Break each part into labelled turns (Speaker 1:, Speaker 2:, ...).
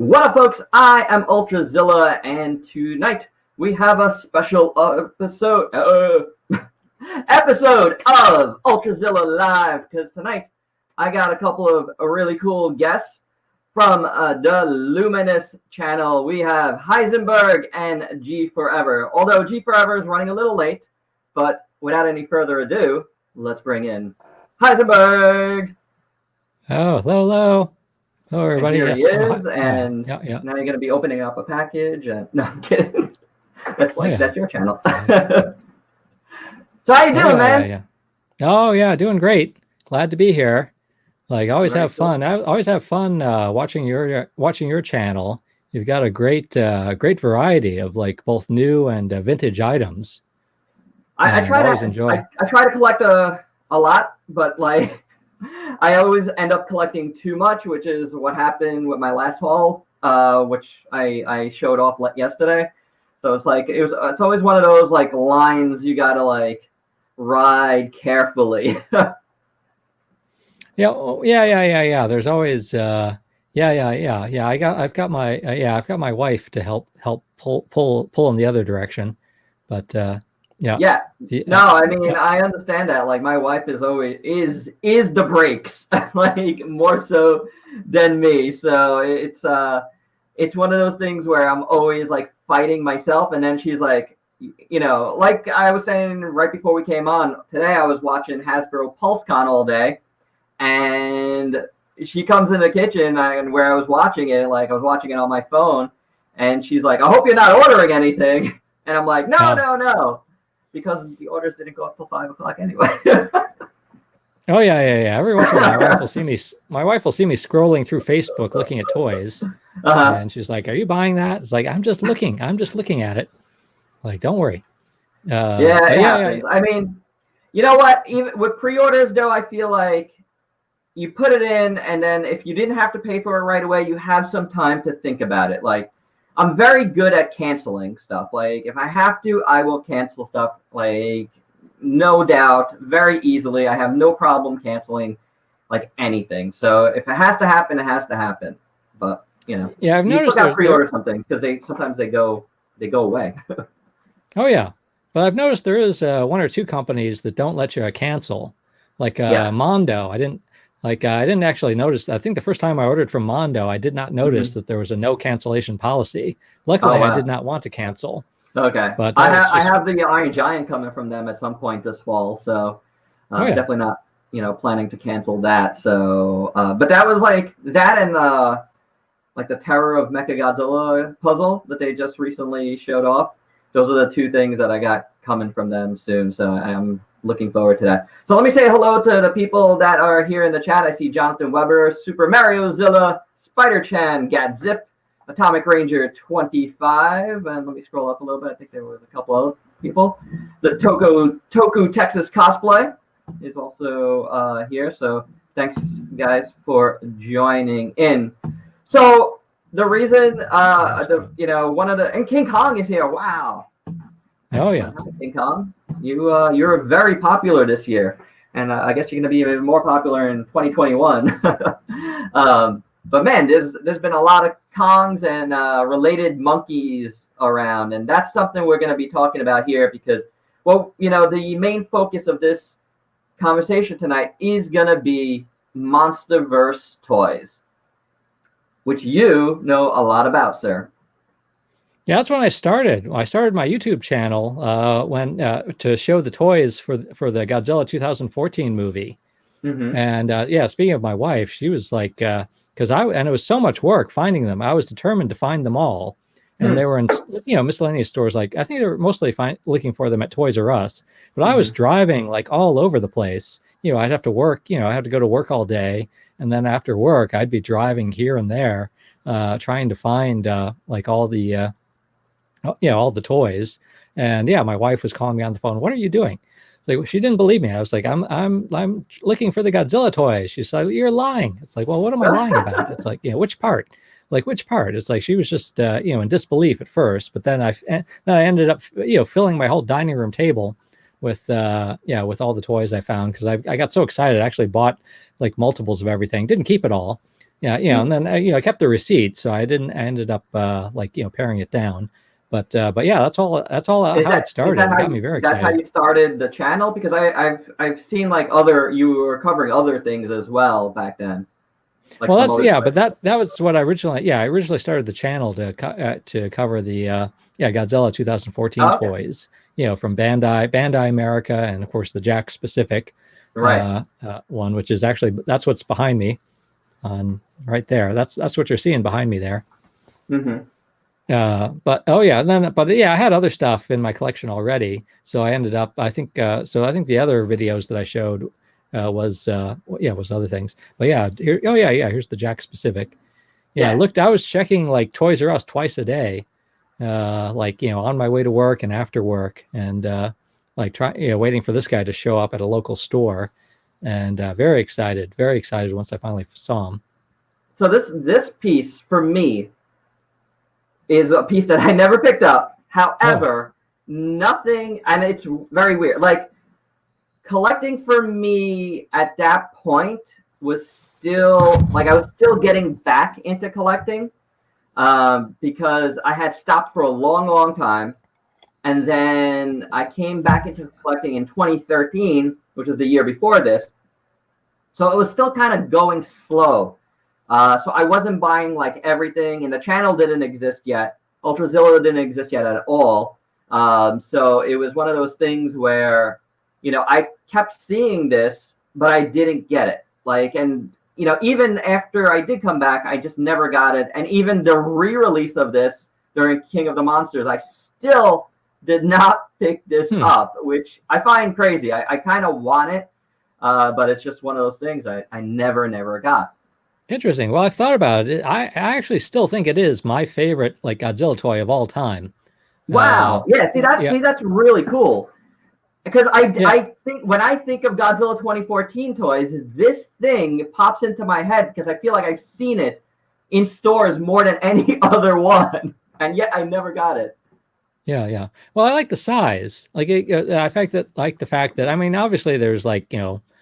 Speaker 1: What up, folks? I am Ultrazilla, and tonight we have a special episode of Ultrazilla Live, because tonight I got a couple of really cool guests from the Luminous channel. We have Heisenberg and GForever. Although GForever is running a little late, but without any further ado, let's bring in Heisenberg.
Speaker 2: Oh, hello. Hello, everybody.
Speaker 1: And here
Speaker 2: yes.
Speaker 1: he is, and
Speaker 2: yeah.
Speaker 1: now you're going to be opening up a package. And no, I'm kidding. That's your channel. So how you doing, man?
Speaker 2: Oh yeah, doing great. Glad to be here. Always
Speaker 1: Very
Speaker 2: have fun. I always have fun watching your channel. You've got a great variety of both new and vintage items.
Speaker 1: I try to collect a lot, but I always end up collecting too much, which is what happened with my last haul, which I showed off yesterday. So it's always one of those lines you gotta ride carefully.
Speaker 2: Yeah. There's always yeah. I've got my wife to help pull in the other direction, but
Speaker 1: Yeah. No, I mean, I understand that. My wife is the brakes, more so than me. So it's one of those things where I'm always fighting myself, and then she's like I was saying right before we came on today, I was watching Hasbro PulseCon all day, and she comes in the kitchen and where I was watching it, I was watching it on my phone, and she's like, "I hope you're not ordering anything," and I'm like, No. Because the orders didn't go up till 5 o'clock anyway.
Speaker 2: Oh yeah. Every once in a while, my wife will see me scrolling through Facebook looking at toys, and she's like, "Are you buying that?" It's I'm just looking at it. Don't worry.
Speaker 1: Yeah. I mean, you know what? Even with pre-orders, though, I feel like you put it in, and then if you didn't have to pay for it right away, you have some time to think about it. I'm very good at canceling stuff. If I have to, I will cancel stuff, no doubt, very easily. I have no problem canceling, anything. So if it has to happen, it has to happen. But,
Speaker 2: yeah, I've
Speaker 1: you
Speaker 2: noticed
Speaker 1: still got to pre-order some things because sometimes they go away.
Speaker 2: Oh, yeah. But I've noticed there is one or two companies that don't let you cancel, Mondo. I didn't actually notice. I think the first time I ordered from Mondo, I did not notice that there was a no cancellation policy. Luckily, I did not want to cancel.
Speaker 1: Okay. But I have the Iron Giant coming from them at some point this fall, so definitely not, planning to cancel that. So, but that was that and the Terror of Mechagodzilla puzzle that they just recently showed off. Those are the two things that I got coming from them soon. So I'm looking forward to that. So let me say hello to the people that are here in the chat. I see Jonathan Weber, Super Mario Zilla, Spider-Chan, Gadzip, Atomic Ranger 25, and let me scroll up a little bit. I think there was a couple other people. The Toku Texas Cosplay is also here. So thanks, guys, for joining in. So the reason, one of the, and King Kong is here. Wow.
Speaker 2: Oh yeah,
Speaker 1: King Kong. You're very popular this year, and I guess you're going to be even more popular in 2021. But man, there's been a lot of Kongs and related monkeys around, and that's something we're going to be talking about here because, the main focus of this conversation tonight is going to be Monsterverse toys, which you know a lot about, sir.
Speaker 2: Yeah, that's when I started. I started my YouTube channel when to show the toys for the Godzilla 2014 movie.
Speaker 1: Mm-hmm.
Speaker 2: And speaking of my wife, she was because it was so much work finding them. I was determined to find them all, and they were in miscellaneous stores. I think they were mostly looking for them at Toys R Us. But I was driving all over the place. I'd have to work. I had to go to work all day, and then after work, I'd be driving here and there, trying to find all the all the toys. And my wife was calling me on the phone. "What are you doing?" She didn't believe me. I was I'm looking for the Godzilla toys. She's like, "You're lying." It's well, what am I lying about? It's which part? Which part? It's she was just in disbelief at first, but then I ended up filling my whole dining room table with all the toys I found, because I got so excited. I actually bought multiples of everything. Didn't keep it all, Yeah, and then I kept the receipt, so I ended up paring it down. But yeah, that's all how it started. It got me very excited.
Speaker 1: That's how you started the channel, because I've seen like you were covering other things as well back then.
Speaker 2: Like but that was what I originally started the channel to cover the Godzilla 2014 toys, from Bandai America, and of course the Jack specific one, which is actually, that's what's behind me on right there. That's what you're seeing behind me there. But I had other stuff in my collection already, so I ended up, I think the other videos that I showed was other things. But here's the Jack specific. I was checking like Toys R Us twice a day, on my way to work and after work, and waiting for this guy to show up at a local store, and very excited once I finally saw him.
Speaker 1: So this piece for me is a piece that I never picked up. However, nothing, and it's very weird. Like, collecting for me at that point was still, like, I was still getting back into collecting, because I had stopped for a long, long time. And then I came back into collecting in 2013, which was the year before this. So it was still kind of going slow. So I wasn't buying like everything, and the channel didn't exist yet. Ultrazilla didn't exist yet at all. So it was one of those things where, I kept seeing this, but I didn't get it. Like, and, even after I did come back, I just never got it. And even the re-release of this during King of the Monsters, I still did not pick this up, which I find crazy. I kind of want it, but it's just one of those things I never got.
Speaker 2: Interesting. Well, I've thought about it. I actually still think it is my favorite like Godzilla toy of all time.
Speaker 1: Wow. See, that's really cool. Because I think when I think of Godzilla 2014 toys, this thing pops into my head because I feel like I've seen it in stores more than any other one, and yet I never got it.
Speaker 2: Yeah. Well, I like the size. Like the fact that I mean, obviously there's like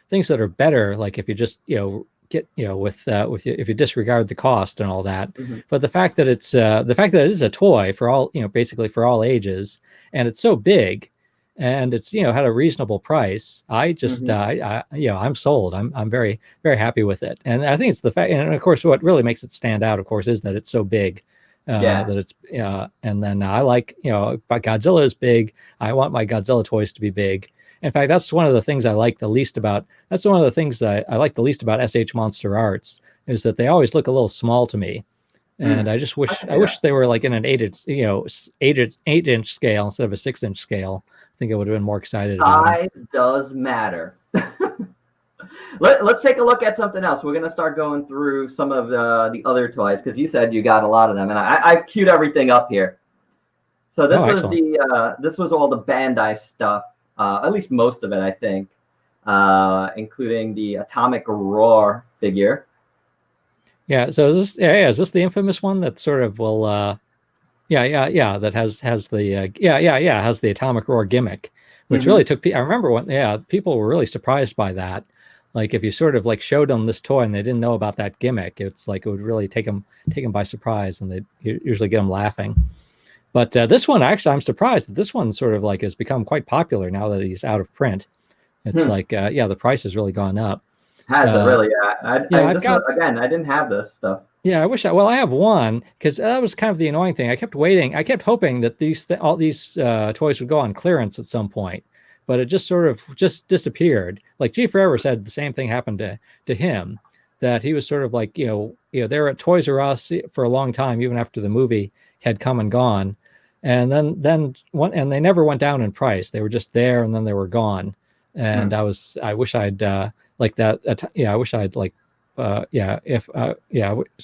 Speaker 2: things that are better. Like if you just get if you disregard the cost and all that. But the fact that it's it is a toy for all basically for all ages, and it's so big, and it's had a reasonable price. I just I'm sold. I'm very, very happy with it, and I think it's the fact, and of course what really makes it stand out, of course, is that it's so big. That it's and then I like Godzilla is big. I want my Godzilla toys to be big. In fact, that's one of the things I like the least about. That's one of the things that I like the least about SH Monster Arts, is that they always look a little small to me, and I just wish they were like in an 8-inch scale instead of a 6-inch scale. I think I would have been more excited.
Speaker 1: Size does matter. Let's take a look at something else. We're gonna start going through some of the other toys, because you said you got a lot of them, and I've queued everything up here. So this was this was all the Bandai stuff. At least most of it, I think, including the Atomic Roar figure.
Speaker 2: Yeah. So is this the infamous one that sort of will? That has the has the Atomic Roar gimmick, which really took. I remember when people were really surprised by that. Like if you sort of like showed them this toy and they didn't know about that gimmick, it's like it would really take them by surprise, and they usually get them laughing. But this one, actually, I'm surprised that this one sort of like has become quite popular now that he's out of print. It's like, the price has really gone up.
Speaker 1: Has it really? I didn't have this stuff.
Speaker 2: Yeah, I have one, because that was kind of the annoying thing. I kept waiting. I kept hoping that all these toys would go on clearance at some point, but it just sort of disappeared. Like GForever said the same thing happened to him, that he was sort of like, they were at Toys R Us for a long time, even after the movie had come and gone, and then they never went down in price. They were just there, and then they were gone. And I wish I'd like that. I wish I'd like so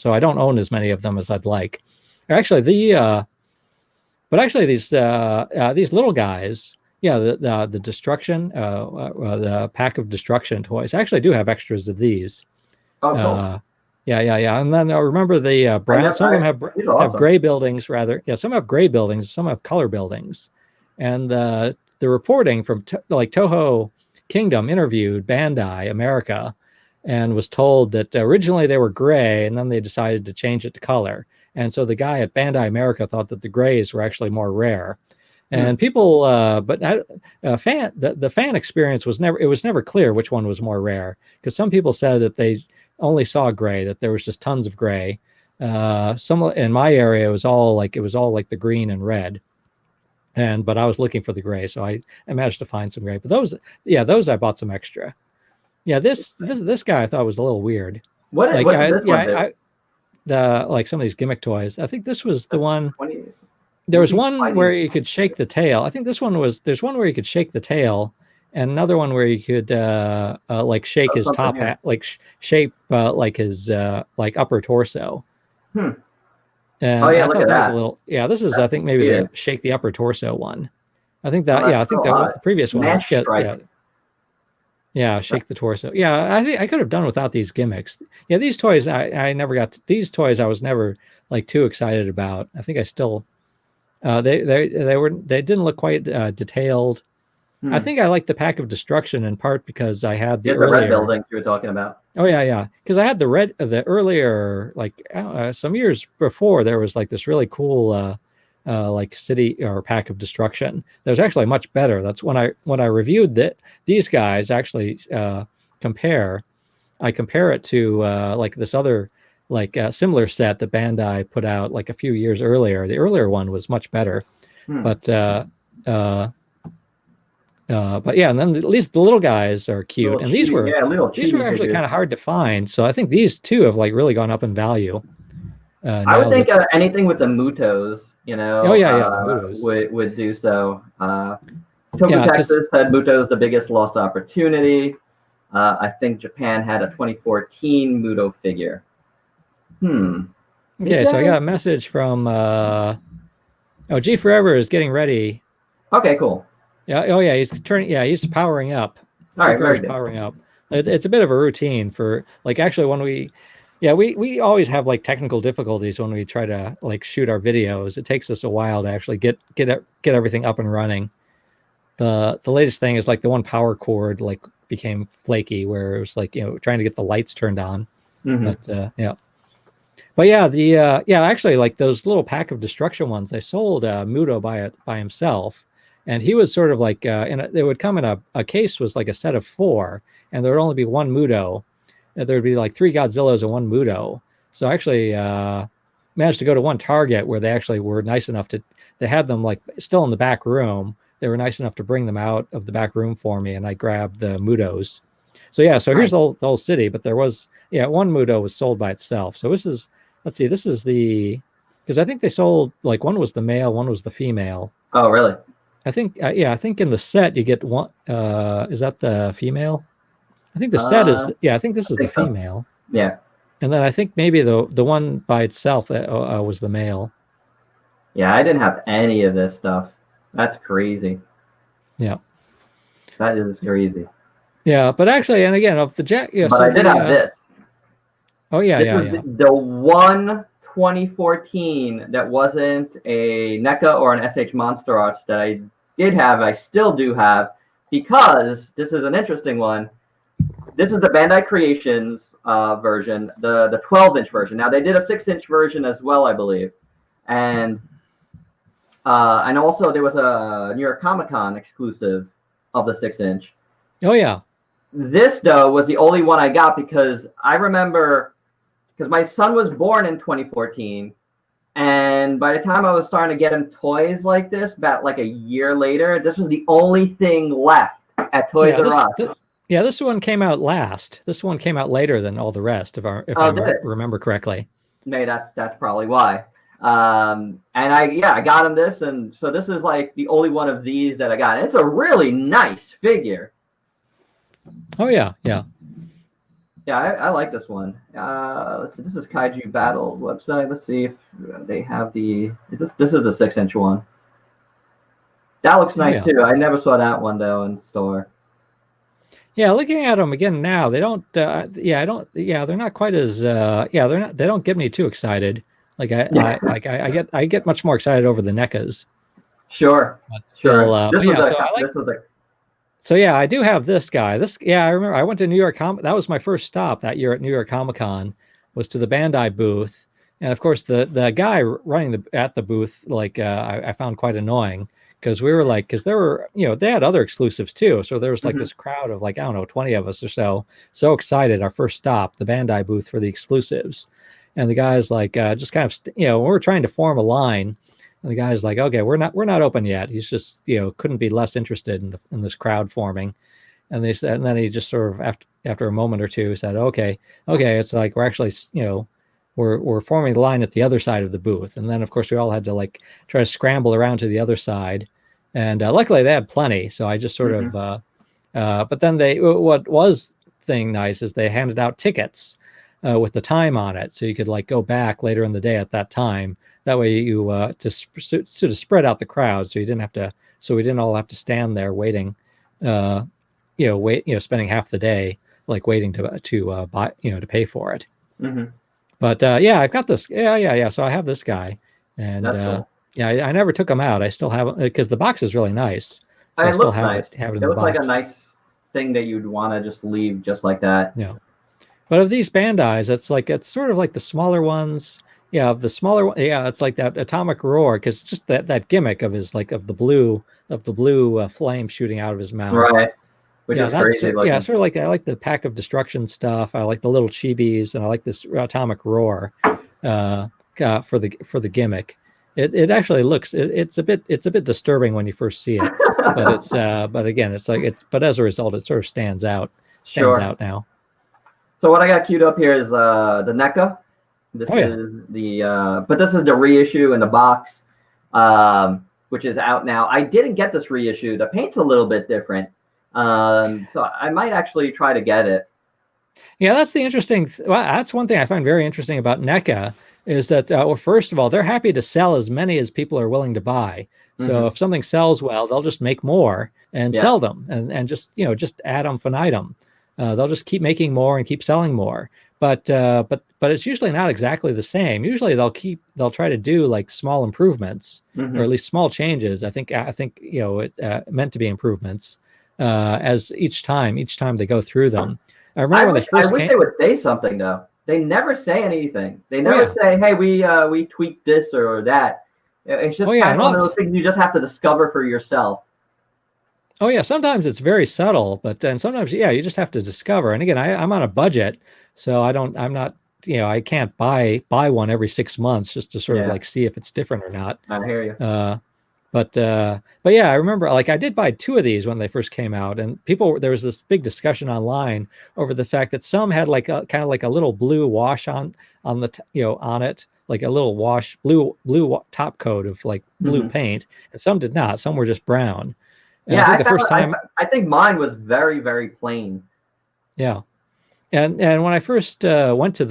Speaker 2: I don't own as many of them as I'd like. Actually, these little guys, the destruction, the pack of destruction toys, actually do have extras of these.
Speaker 1: Oh, cool.
Speaker 2: And then remember the brown. Some of them have gray buildings, rather. Yeah, some have gray buildings, some have color buildings. And the reporting from Toho Kingdom interviewed Bandai America, and was told that originally they were gray, and then they decided to change it to color. And so the guy at Bandai America thought that the grays were actually more rare. And people, the fan experience was never clear which one was more rare, because some people said that they only saw gray, that there was just tons of gray. Some in my area, it was all like the green and red. But I was looking for the gray, so I managed to find some gray. But those I bought some extra. Yeah, this guy I thought was a little weird.
Speaker 1: What
Speaker 2: like
Speaker 1: this one
Speaker 2: like some of these gimmick toys. I think this was the one. There was one where you could shake the tail. I think there's one where you could shake the tail, and another one where you could like shake his top hat, like shape like his like upper torso. And
Speaker 1: look at that.
Speaker 2: This is I think maybe the shake the upper torso one. I think that the previous one. Yeah, shake the torso. Yeah, I think I could have done without these gimmicks. Yeah, these toys I never got these toys. I was never like too excited about. I think I still. They didn't look quite detailed. I think I liked the Pack of Destruction in part because I had the
Speaker 1: red building you were talking about.
Speaker 2: Oh yeah, because I had the earlier like some years before there was like this really cool like city or Pack of Destruction that was actually much better. That's when I reviewed these guys actually compare it to like this other. Like a similar set that Bandai put out like a few years earlier. The earlier one was much better, but yeah, and then at least the little guys are cute, and these were actually kind of hard to find. So I think these two have like really gone up in value.
Speaker 1: I would think anything with the Mutos, would do so. Toku Texas said Muto is the biggest lost opportunity. I think Japan had a 2014 Muto figure.
Speaker 2: Okay, so I got a message from GForever is getting ready.
Speaker 1: Okay, cool.
Speaker 2: Yeah, he's powering up.
Speaker 1: All right, very good.
Speaker 2: Powering up. It's a bit of a routine for like actually when we always have like technical difficulties when we try to like shoot our videos. It takes us a while to actually get everything up and running. The latest thing is like the one power cord like became flaky where it was like trying to get the lights turned on. But actually, like those little Pack of Destruction ones, they sold Muto by himself, and he was sort of like, they would come in a case was like a set of 4, and there would only be one Muto. There would be like 3 Godzillas and 1 Muto. So I actually managed to go to one Target where they actually were nice enough they had them like still in the back room. They were nice enough to bring them out of the back room for me, and I grabbed the Mutos. So here's the whole city, but there was one Muto was sold by itself. So this is. Let's see. This is because I think they sold like one was the male, one was the female.
Speaker 1: Oh, really?
Speaker 2: I think I think in the set you get one. Is that the female? I think the set is. I think this is the female.
Speaker 1: So. Yeah.
Speaker 2: And then I think maybe the one by itself was the male.
Speaker 1: Yeah, I didn't have any of this stuff. That's crazy.
Speaker 2: Yeah.
Speaker 1: That is crazy.
Speaker 2: Yeah, but actually, and again, of the Jack. Yeah,
Speaker 1: but I did have this.
Speaker 2: Oh yeah,
Speaker 1: this is the one 2014 that wasn't a NECA or an SH Monster Arts that I did have. I still do have because this is an interesting one. This is the Bandai Creations version, the 12-inch version. Now they did a 6-inch version as well, I believe, and also there was a New York Comic Con exclusive of the 6-inch.
Speaker 2: Oh yeah.
Speaker 1: This though was the only one I got because I remember. Because my son was born in 2014, and by the time I was starting to get him toys like this, about like a year later, this was the only thing left at Toys R Us.
Speaker 2: This one came out last. This one came out later than all the rest, if I remember correctly.
Speaker 1: Maybe that's probably why. And I got him this, and so this is like the only one of these that I got. And it's a really nice figure.
Speaker 2: Oh yeah, yeah.
Speaker 1: Yeah, I like this one. Let's see. This is Kaiju Battle website. Let's see if they have the. This is the 6-inch one. That looks nice too. I never saw that one though in store.
Speaker 2: Yeah, looking at them again now, they don't. They're not quite as. They don't get me too excited. Like I get much more excited over the NECAs.
Speaker 1: Sure.
Speaker 2: Sure. So yeah, I do have this guy. I remember I went to New York that was my first stop that year at New York Comic Con, was to the Bandai booth. And of course the guy running at the booth, like I found quite annoying, because we were like, because there were, they had other exclusives too. So there was like this crowd of like, I don't know, 20 of us or so excited, our first stop, the Bandai booth for the exclusives. And the guy's like, just kind of, we were trying to form a line. And the guy's like, okay, we're not open yet. He's just, couldn't be less interested in this crowd forming. And and then he just sort of after a moment or two said, okay, it's like we're actually, we're forming the line at the other side of the booth. And then of course we all had to like try to scramble around to the other side. And luckily they had plenty. So I just sort of, but then what was nice is they handed out tickets with the time on it. So you could like go back later in the day at that time. That way you to sort of spread out the crowd. So we didn't all have to stand there waiting, spending half the day like waiting to buy, to pay for it. But I've got this. Yeah. So I have this guy, and
Speaker 1: cool.
Speaker 2: I never took him out. I still have it because the box is really nice. So
Speaker 1: it looks nice.
Speaker 2: Have it
Speaker 1: looks like a nice thing that you'd want to just leave just like that.
Speaker 2: Yeah. But of these Bandais, it's sort of like the smaller ones. Yeah, of the smaller one. Yeah, it's like that Atomic Roar, because just that gimmick of his of the blue flame shooting out of his mouth.
Speaker 1: Right. Which is crazy.
Speaker 2: Yeah, sort of like I like the Pack of Destruction stuff. I like the little chibis, and I like this Atomic Roar for the gimmick. It actually looks it's a bit disturbing when you first see it, but again but as a result it sort of stands out out now.
Speaker 1: So what I got queued up here is the NECA. This is but this is the reissue in the box, which is out now. I didn't get this reissue. The paint's a little bit different. So I might actually try to get it.
Speaker 2: Yeah, that's the interesting. That's one thing I find very interesting about NECA is that first of all, they're happy to sell as many as people are willing to buy. So if something sells well, they'll just make more and sell them, and just ad infinitum. They'll just keep making more and keep selling more. But it's usually not exactly the same. Usually they'll try to do like small improvements or at least small changes. I think it meant to be improvements as each time they go through them. I wish
Speaker 1: they would say something though. They never say anything. They never say, "Hey, we tweaked this or that." It's just kind of one of those things you just have to discover for yourself.
Speaker 2: Oh yeah, sometimes it's very subtle, but then sometimes you just have to discover. And again, I'm on a budget, so I'm not, I can't buy one every 6 months just to sort of like see if it's different or not.
Speaker 1: I hear you.
Speaker 2: But yeah, I remember like I did buy 2 of these when they first came out, and there was this big discussion online over the fact that some had like a kind of like a little blue wash on the on it, like a little wash blue top coat of like blue paint, and some did not. Some were just brown. And
Speaker 1: I think mine was very, very plain.
Speaker 2: Yeah. And when I first went to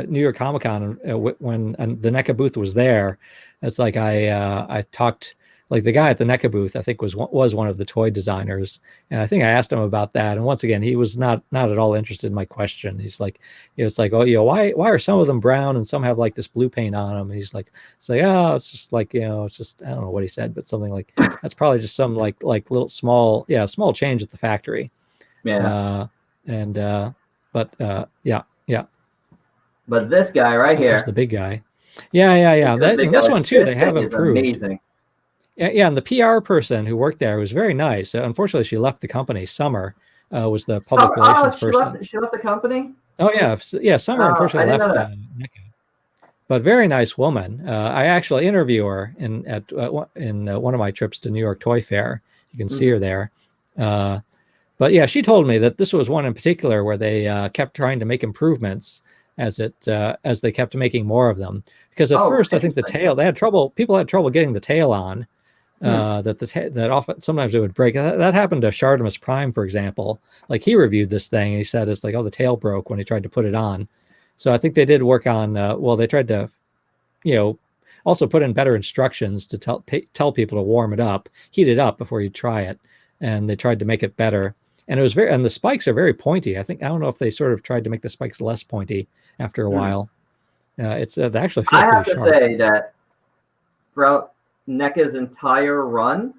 Speaker 2: New York Comic Con, when the NECA booth was there, it's like I talked, like the guy at the NECA booth, I think was one of the toy designers, and I think I asked him about that. And once again, he was not at all interested in my question. He's like, it's like, oh, why are some of them brown and some have like this blue paint on them? And he's like, oh, it's just like, it's just, I don't know what he said, but something like that's probably just some like little small change at the factory.
Speaker 1: Yeah.
Speaker 2: But
Speaker 1: this guy right here,
Speaker 2: the big guy. Yeah. This one too, they have improved.
Speaker 1: Amazing.
Speaker 2: Yeah, and the PR person who worked there was very nice. Unfortunately, she left the company. Summer was the public relations person.
Speaker 1: She left the company?
Speaker 2: Oh, yeah. Summer unfortunately left. But very nice woman. I actually interview her in one of my trips to New York Toy Fair. You can see her there. But yeah, she told me that this was one in particular where they kept trying to make improvements as they kept making more of them. Because at first, I think the tail, people had trouble getting the tail on. That often sometimes it would break. That happened to Shardimus Prime, for example. Like he reviewed this thing and he said it's like, oh, the tail broke when he tried to put it on. So I think they did work on. They tried to, also put in better instructions to tell people to warm it up, heat it up before you try it, and they tried to make it better. And it was and the spikes are very pointy. I don't know if they sort of tried to make the spikes less pointy after a while. It's they actually feel
Speaker 1: pretty sharp. Say that throughout NECA's entire run,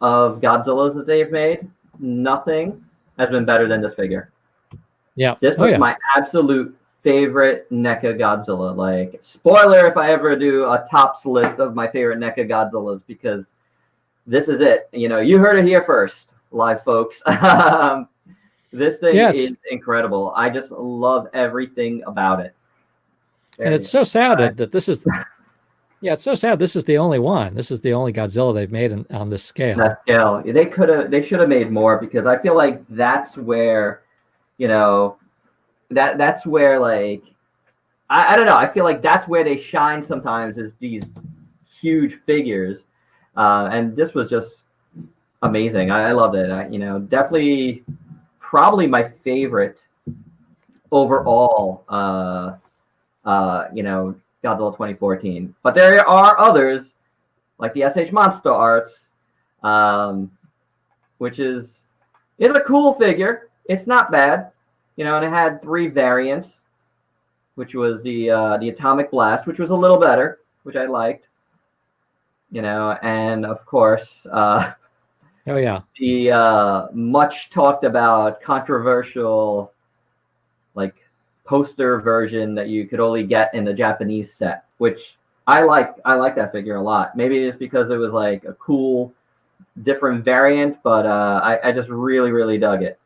Speaker 1: of Godzillas that they've made, nothing has been better than this figure.
Speaker 2: Yeah.
Speaker 1: This was my absolute favorite NECA Godzilla. Like, spoiler if I ever do a tops list of my favorite NECA Godzillas, because this is it. You know, you heard it here first, live folks. This thing is incredible. I just love everything about it.
Speaker 2: And it's so sad that this is... Yeah, it's so sad. This is the only one. This is the only Godzilla they've made on this scale.
Speaker 1: That scale. They should have made more, because I feel like that's where, you know, that's where, like, I don't know. I feel like that's where they shine sometimes, is these huge figures. And this was just amazing. I loved it. You know, definitely probably my favorite overall, you know, Godzilla 2014. But there are others, like the SH Monster Arts, which is a cool figure. It's not bad, you know, and it had 3 variants, which was the Atomic Blast, which was a little better, which I liked, you know, and of course, the much talked about controversial, like, poster version that you could only get in the Japanese set, which I like that figure a lot. Maybe it's because it was like a cool different variant, but I just really dug it.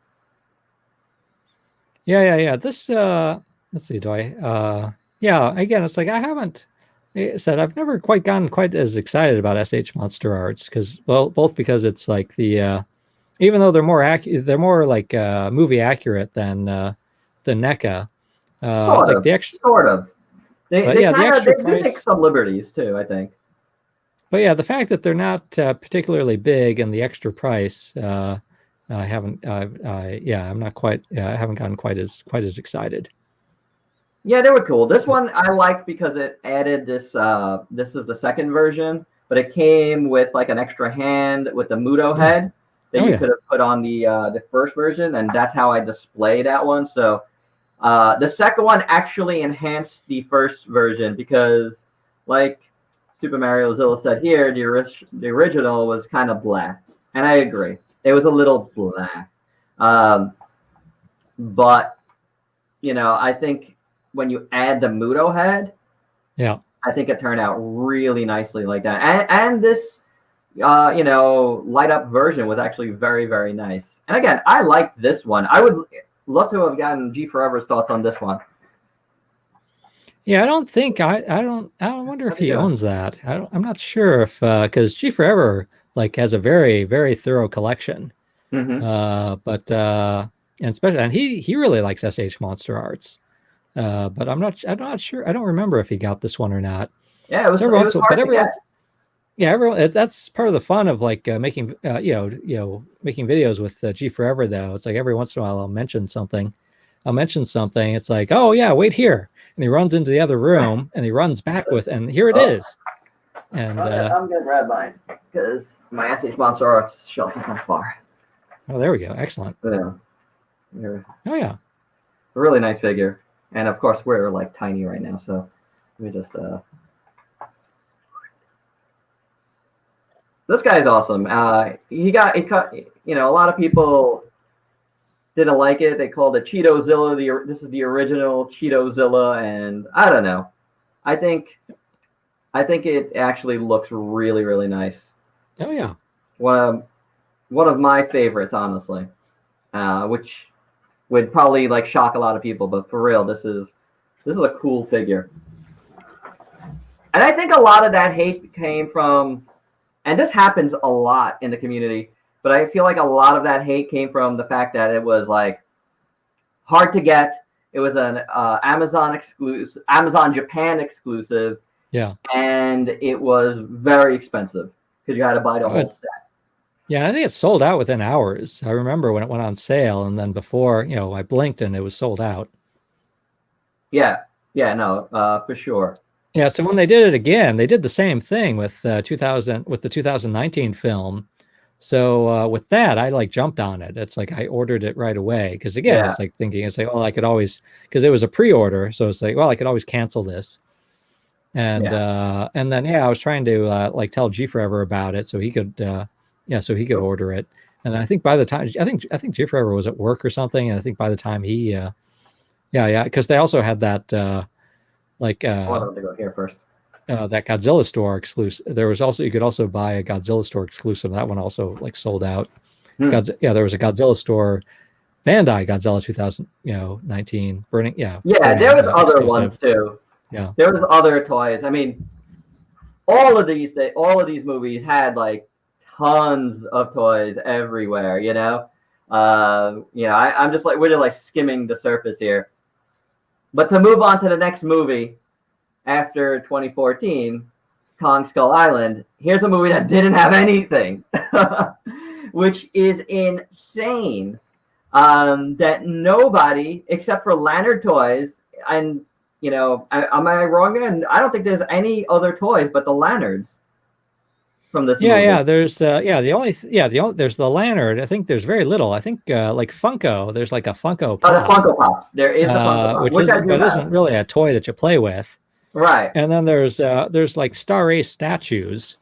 Speaker 2: Yeah. This let's see, do I yeah, again, it's like I haven't said I've never quite gotten quite as excited about SH Monster Arts, because, well, both because it's like the even though they're more like movie accurate than NECA.
Speaker 1: Sort of. They take some liberties too, I think.
Speaker 2: But yeah, the fact that they're not particularly big and the extra price, I haven't gotten quite as excited.
Speaker 1: Yeah, they were cool. This one I liked because it added this. This is the second version, but it came with like an extra hand with the Muto head that you could have put on the first version, and that's how I display that one. So. The second one actually enhanced the first version, because, like Super Mario Zilla said here, the original was kind of blah, and I agree. It was a little blah. But, you know, I think when you add the Muto head, I think it turned out really nicely like that. And this, you know, light up version was actually very nice. And again, I like this one. I would love to have gotten GForever's thoughts on this one.
Speaker 2: Yeah, I don't think I wonder if he owns that. I'm not sure if because GForever like has a very thorough collection. But and especially, and he really likes SH Monster Arts. But I'm not sure. I don't remember if he got this one or not.
Speaker 1: Yeah, it was hard to get.
Speaker 2: Yeah, everyone. That's part of the fun of like making making videos with GForever, though. It's like every once in a while I'll mention something. It's like, oh yeah, wait here, and he runs into the other room and he runs back and here it is. And
Speaker 1: I'm gonna grab mine because my SH Monster Arts shelf is not far.
Speaker 2: Oh, there we go. Excellent.
Speaker 1: Yeah.
Speaker 2: Oh yeah.
Speaker 1: A really nice figure, and of course we're like tiny right now, so let me just. This guy's awesome. He cut. You know, a lot of people didn't like it. They called it Cheetozilla. This is the original Cheetozilla, and I don't know. I think it actually looks really nice.
Speaker 2: Oh yeah.
Speaker 1: One of my favorites, honestly, which would probably like shock a lot of people, but for real, this is a cool figure. And I think a lot of that hate came from. And this happens a lot in the community, but I feel like a lot of that hate came from the fact that it was like hard to get. It was an Amazon Japan exclusive.
Speaker 2: Yeah.
Speaker 1: And it was very expensive because you had to buy the whole set.
Speaker 2: Yeah, I think it sold out within hours. I remember when it went on sale, and then before, I blinked and it was sold out.
Speaker 1: Yeah, no, for sure.
Speaker 2: Yeah, so when they did it again, they did the same thing with the 2019 film. So with that, I like jumped on it. It's like I ordered it right away because again, it's like thinking, it's like, well, I could always, because it was a pre-order, so it's like, well, I could always cancel this. And then I was trying to like tell GForever about it so he could so he could order it. And I think by the time I think GForever was at work or something, and I think by the time he because they also had that
Speaker 1: I wanted to go here first.
Speaker 2: That Godzilla store exclusive. There was also, you could also buy a Godzilla store exclusive. That one also like sold out. There was a Godzilla store, Bandai Godzilla 2019 burning.
Speaker 1: There was other exclusive ones too.
Speaker 2: Yeah,
Speaker 1: there was other toys. I mean, all of these movies had like tons of toys everywhere. I'm just like, we're just like skimming the surface here. But to move on to the next movie after 2014, Kong Skull Island, here's a movie that didn't have anything, which is insane. That nobody, except for Lantern Toys, and am I wrong? And I don't think there's any other toys but the Lanterns from this movie.
Speaker 2: There's there's the Lantern. I think there's very little. I think like Funko, there's like a Funko Pop.
Speaker 1: Oh, the Funko Pops. There is the Funko Pop,
Speaker 2: which isn't really a toy that you play with.
Speaker 1: Right.
Speaker 2: And then there's like Star Ace statues,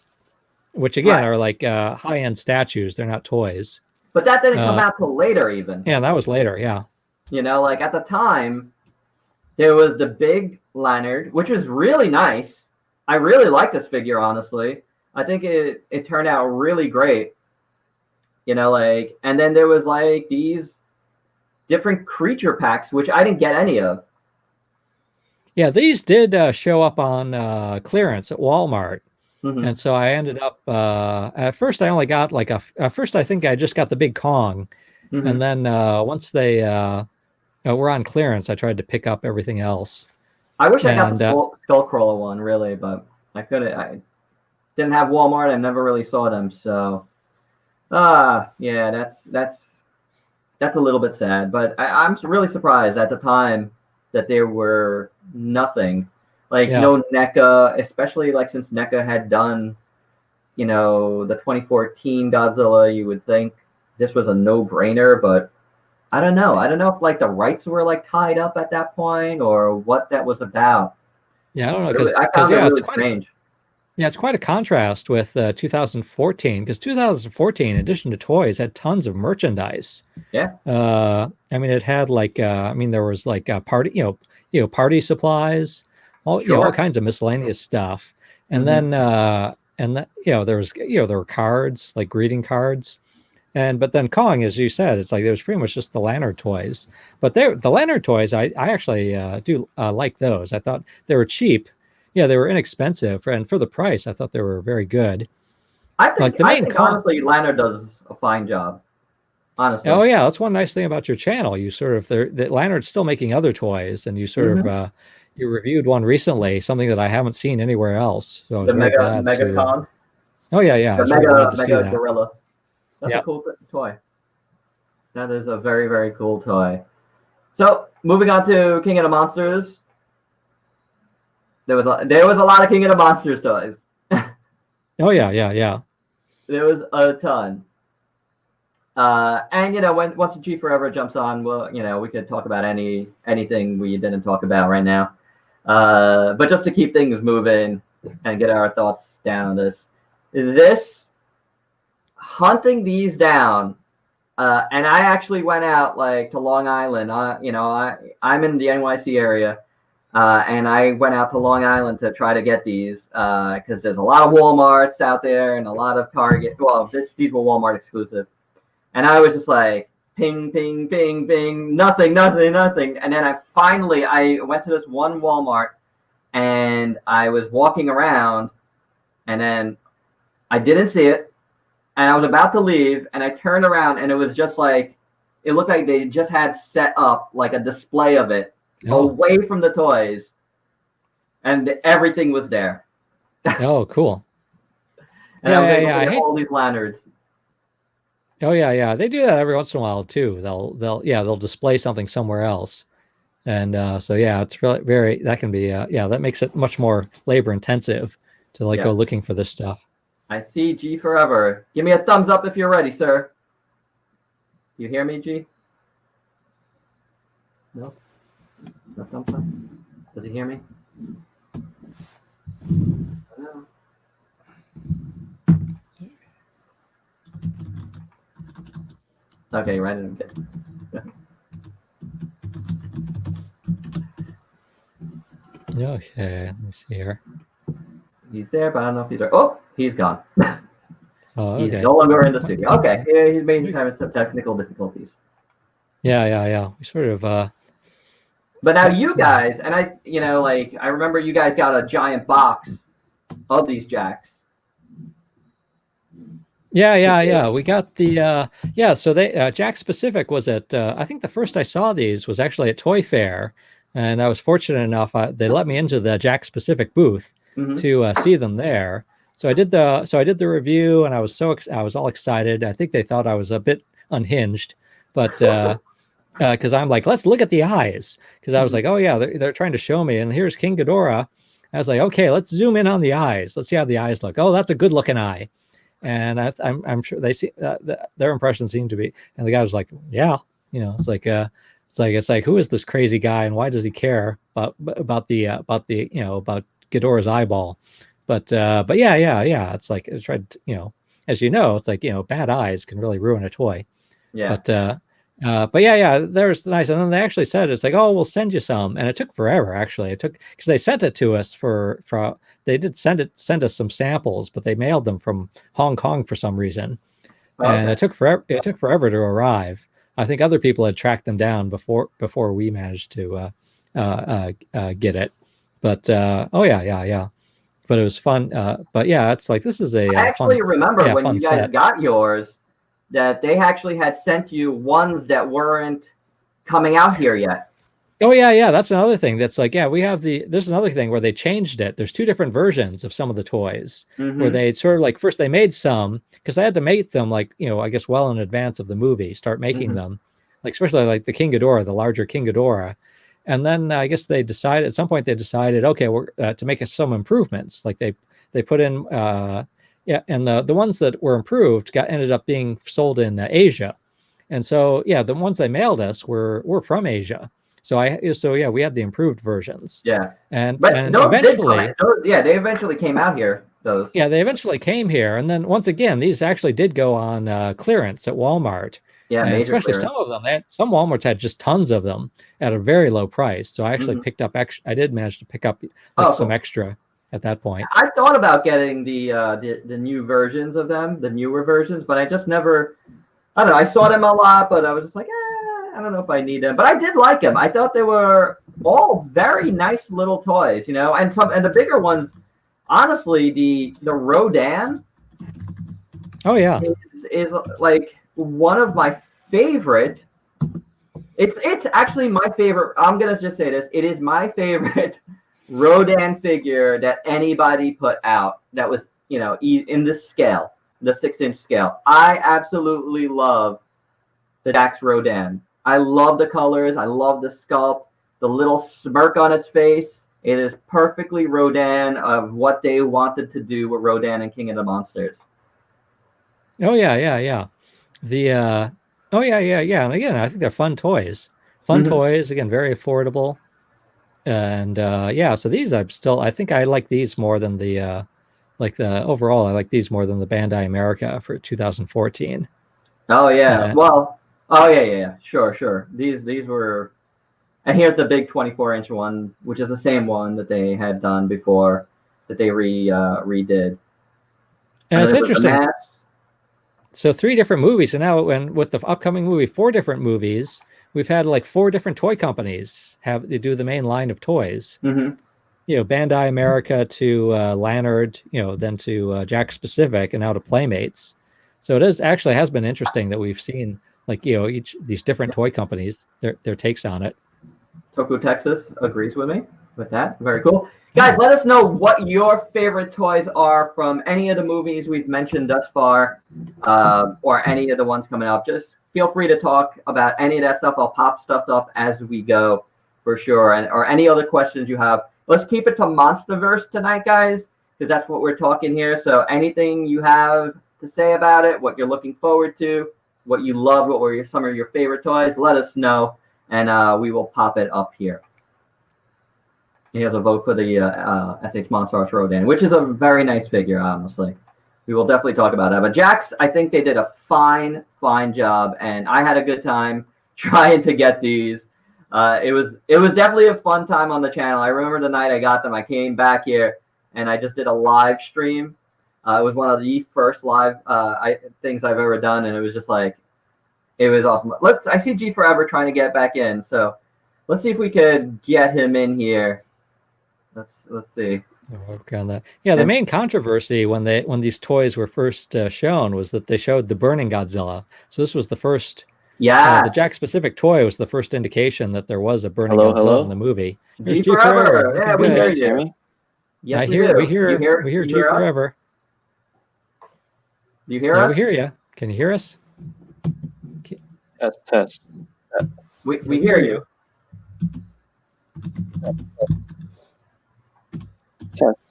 Speaker 2: which again are like high-end statues. They're not toys.
Speaker 1: But that didn't come out till later even.
Speaker 2: Yeah, that was later, yeah.
Speaker 1: Like at the time, there was the big Lantern, which was really nice. I really like this figure, honestly. I think it turned out really great. And then there was like these different creature packs, which I didn't get any of.
Speaker 2: Yeah, these did show up on clearance at Walmart. Mm-hmm. And so I ended up, at first I only got like at first I think I just got the big Kong. Mm-hmm. And then once they were on clearance, I tried to pick up everything else.
Speaker 1: I wish I got the Skullcrawler one, really, but I didn't have Walmart. I never really saw them. So, that's a little bit sad. But I'm really surprised at the time that there were nothing. No NECA, especially like since NECA had done, the 2014 Godzilla, you would think this was a no-brainer, but I don't know. I don't know if like the rights were like tied up at that point or what that was about.
Speaker 2: Yeah, I don't know. Because
Speaker 1: I found it really strange.
Speaker 2: It's quite a contrast with 2014, because 2014, in addition to toys, had tons of merchandise.
Speaker 1: Yeah.
Speaker 2: I mean, it had like, there was like party, party supplies. All kinds of miscellaneous stuff, and then there were cards, like greeting cards, but then Kong, as you said, it's like there was pretty much just the Lantern toys. But the Lantern toys, I actually do like those. I thought they were cheap. Yeah, they were inexpensive, and for the price, I thought they were very good.
Speaker 1: I think honestly, Lantern does a fine job. Honestly.
Speaker 2: Oh yeah, that's one nice thing about your channel. You sort of the Lantern's still making other toys, and you sort of. You reviewed one recently, something that I haven't seen anywhere else. So
Speaker 1: the Mega Kong.
Speaker 2: Oh yeah.
Speaker 1: The Mega Gorilla. That's a cool toy. That is a very, very cool toy. So moving on to King of the Monsters. There was a lot of King of the Monsters toys.
Speaker 2: Oh yeah.
Speaker 1: There was a ton. And once the GForever jumps on, we could talk about anything we didn't talk about right now. But just to keep things moving and get our thoughts down on this hunting these down, and I actually went out like to Long Island. I'm in the NYC area, and I went out to Long Island to try to get these because there's a lot of Walmarts out there and a lot of Target. Well, these were Walmart exclusive. And I was just like, ping, ping, ping, ping, nothing. And then I went to this one Walmart and I was walking around and then I didn't see it. And I was about to leave and I turned around and it was just like, it looked like they just had set up like a display of it away from the toys. And everything was there.
Speaker 2: Oh, cool.
Speaker 1: And I was able to get all these lanterns.
Speaker 2: Oh yeah. They do that every once in a while too. They'll display something somewhere else, and it's really very that can be that makes it much more labor intensive to go looking for this stuff.
Speaker 1: I see GForever. Give me a thumbs up if you're ready, sir. You hear me, G? No. No thumbs up. Does he hear me? No. Okay, right in the
Speaker 2: Okay, let me see here.
Speaker 1: He's there, but I don't know if he's there. Oh, he's gone.
Speaker 2: Oh,
Speaker 1: He's
Speaker 2: okay.
Speaker 1: no longer in the studio. Okay, yeah, he's having some technical difficulties.
Speaker 2: Yeah. We sort of.
Speaker 1: But now you guys, and I, like I remember you guys got a giant box of these jacks.
Speaker 2: Yeah. We got the So they Jack Specific was at. I think the first I saw these was actually at Toy Fair, and I was fortunate enough they let me into the Jack Specific booth to see them there. So I did the review, and I was all excited. I think they thought I was a bit unhinged, but because I'm like, let's look at the eyes, because I was like, oh yeah, they're trying to show me, and here's King Ghidorah. I was like, okay, let's zoom in on the eyes. Let's see how the eyes look. Oh, that's a good looking eye. And I'm sure they see their impression seemed to be, and the guy was like, yeah, it's like who is this crazy guy, and why does he care about about Ghidorah's eyeball? But yeah, it's like it's tried, as it's like, bad eyes can really ruin a toy.
Speaker 1: Yeah.
Speaker 2: But yeah, there's nice. And then they actually said, it's like, oh, we'll send you some. And it took forever, actually. Because they sent it to us they did send us some samples, but they mailed them from Hong Kong for some reason. Okay. And it took forever to arrive. I think other people had tracked them down before we managed to get it. But oh yeah. But it was fun. But yeah, it's like, this is a
Speaker 1: I actually remember when you guys
Speaker 2: set.
Speaker 1: got yours, that they actually had sent you ones that weren't coming out here yet.
Speaker 2: Oh yeah. That's another thing. That's like, yeah, there's another thing where they changed it. There's two different versions of some of the toys where they sort of like, first they made some, because they had to make them like, I guess well in advance of the movie, start making them, like especially like the King Ghidorah, the larger King Ghidorah. And then I guess they decided at some point, okay, we're to make some improvements. Like they put in, and the ones that were improved ended up being sold in Asia. And so, yeah, the ones they mailed us were from Asia. So we had the improved versions.
Speaker 1: Yeah.
Speaker 2: And
Speaker 1: eventually, they eventually came out here. Those.
Speaker 2: Yeah, they eventually came here. And then once again, these actually did go on clearance at Walmart.
Speaker 1: Yeah,
Speaker 2: and
Speaker 1: major
Speaker 2: especially
Speaker 1: clearance.
Speaker 2: some of them. Some Walmarts had just tons of them at a very low price. So I actually picked up I did manage to pick up some extra at that point.
Speaker 1: I thought about getting the new versions of them, the newer versions, but I just never. I don't know. I saw them a lot, but I was just like, I don't know if I need them. But I did like them. I thought they were all very nice little toys, and the bigger ones. Honestly, the Rodan.
Speaker 2: Oh yeah,
Speaker 1: is like one of my favorite. It's actually my favorite. I'm gonna just say this. It is my favorite Rodan figure that anybody put out. That was in this scale, the 6-inch scale. I absolutely love the Dax Rodan. I love the colors. I love the sculpt. The little smirk on its face. It is perfectly Rodan of what they wanted to do with Rodan and King of the Monsters.
Speaker 2: Oh yeah. The and again, I think they're fun toys. Toys, again, very affordable. And so these I think I like these more than the overall I like these more than the Bandai America for 2014.
Speaker 1: Oh yeah. Yeah. Sure. These were, and here's the big 24-inch one, which is the same one that they had done before that they redid.
Speaker 2: And it's interesting. So 3 different movies, and now with the upcoming movie, 4 different movies. We've had like 4 different toy companies they do the main line of toys. Bandai America to Lannard, then to Jack Specific, and now to Playmates. So it has been interesting that we've seen like these different toy companies, their takes on it.
Speaker 1: Toku Texas agrees with me with that. Very cool. Guys, let us know what your favorite toys are from any of the movies we've mentioned thus far, or any of the ones coming up. Just feel free to talk about any of that stuff. I'll pop stuff up as we go for sure. Or any other questions you have. Let's keep it to Monsterverse tonight, guys, because that's what we're talking here. So anything you have to say about it, what you're looking forward to, what you love, what were some of your favorite toys, let us know, and we will pop it up here. He has a vote for the SH Monsterverse Rodan, which is a very nice figure, honestly. we will definitely talk about that. But Jax, I think they did a fine job, and I had a good time trying to get these. It was definitely a fun time on the channel. I remember the night I got them. I came back here and I just did a live stream. It was one of the first live things I've ever done, and it was just like, it was awesome. I see GForever trying to get back in, so let's see if we could get him in here. Let's see.
Speaker 2: I'll work on that. Yeah, the main controversy when these toys were first shown was that they showed the burning Godzilla. So this was the first. Yeah, the Jax specific toy was the first indication that there was a burning Godzilla in the movie.
Speaker 1: GForever. Yeah, we hear you.
Speaker 2: Yes, we hear GForever.
Speaker 1: Do you hear us?
Speaker 2: We hear you. Can you hear us?
Speaker 3: Test.
Speaker 1: We hear you.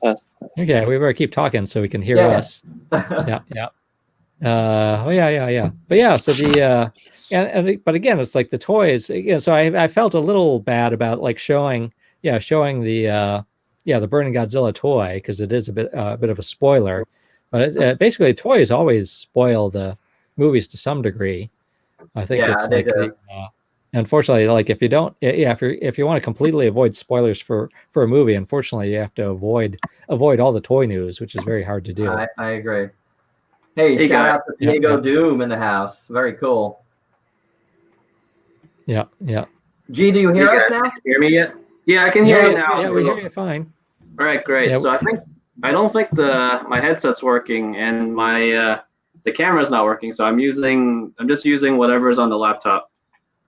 Speaker 3: Test.
Speaker 2: Okay, we better keep talking so we can hear us. Yeah. But yeah, so but again, it's like the toys. Again, so I felt a little bad about like showing the burning Godzilla toy, because it is a bit of a spoiler. But basically, toys always spoil the movies to some degree. I think it's like unfortunately, like if you don't, if you want to completely avoid spoilers for a movie, unfortunately, you have to avoid all the toy news, which is very hard to do.
Speaker 1: I agree. Hey, shout out to Diego Doom in the house. Very cool.
Speaker 2: Yeah.
Speaker 1: G, do you hear us now?
Speaker 3: Can you hear me yet? Yeah, I can hear you now.
Speaker 2: Yeah, we hear you fine.
Speaker 3: All right, great. So I don't think my headset's working, and my the camera's not working. So I'm just using whatever's on the laptop.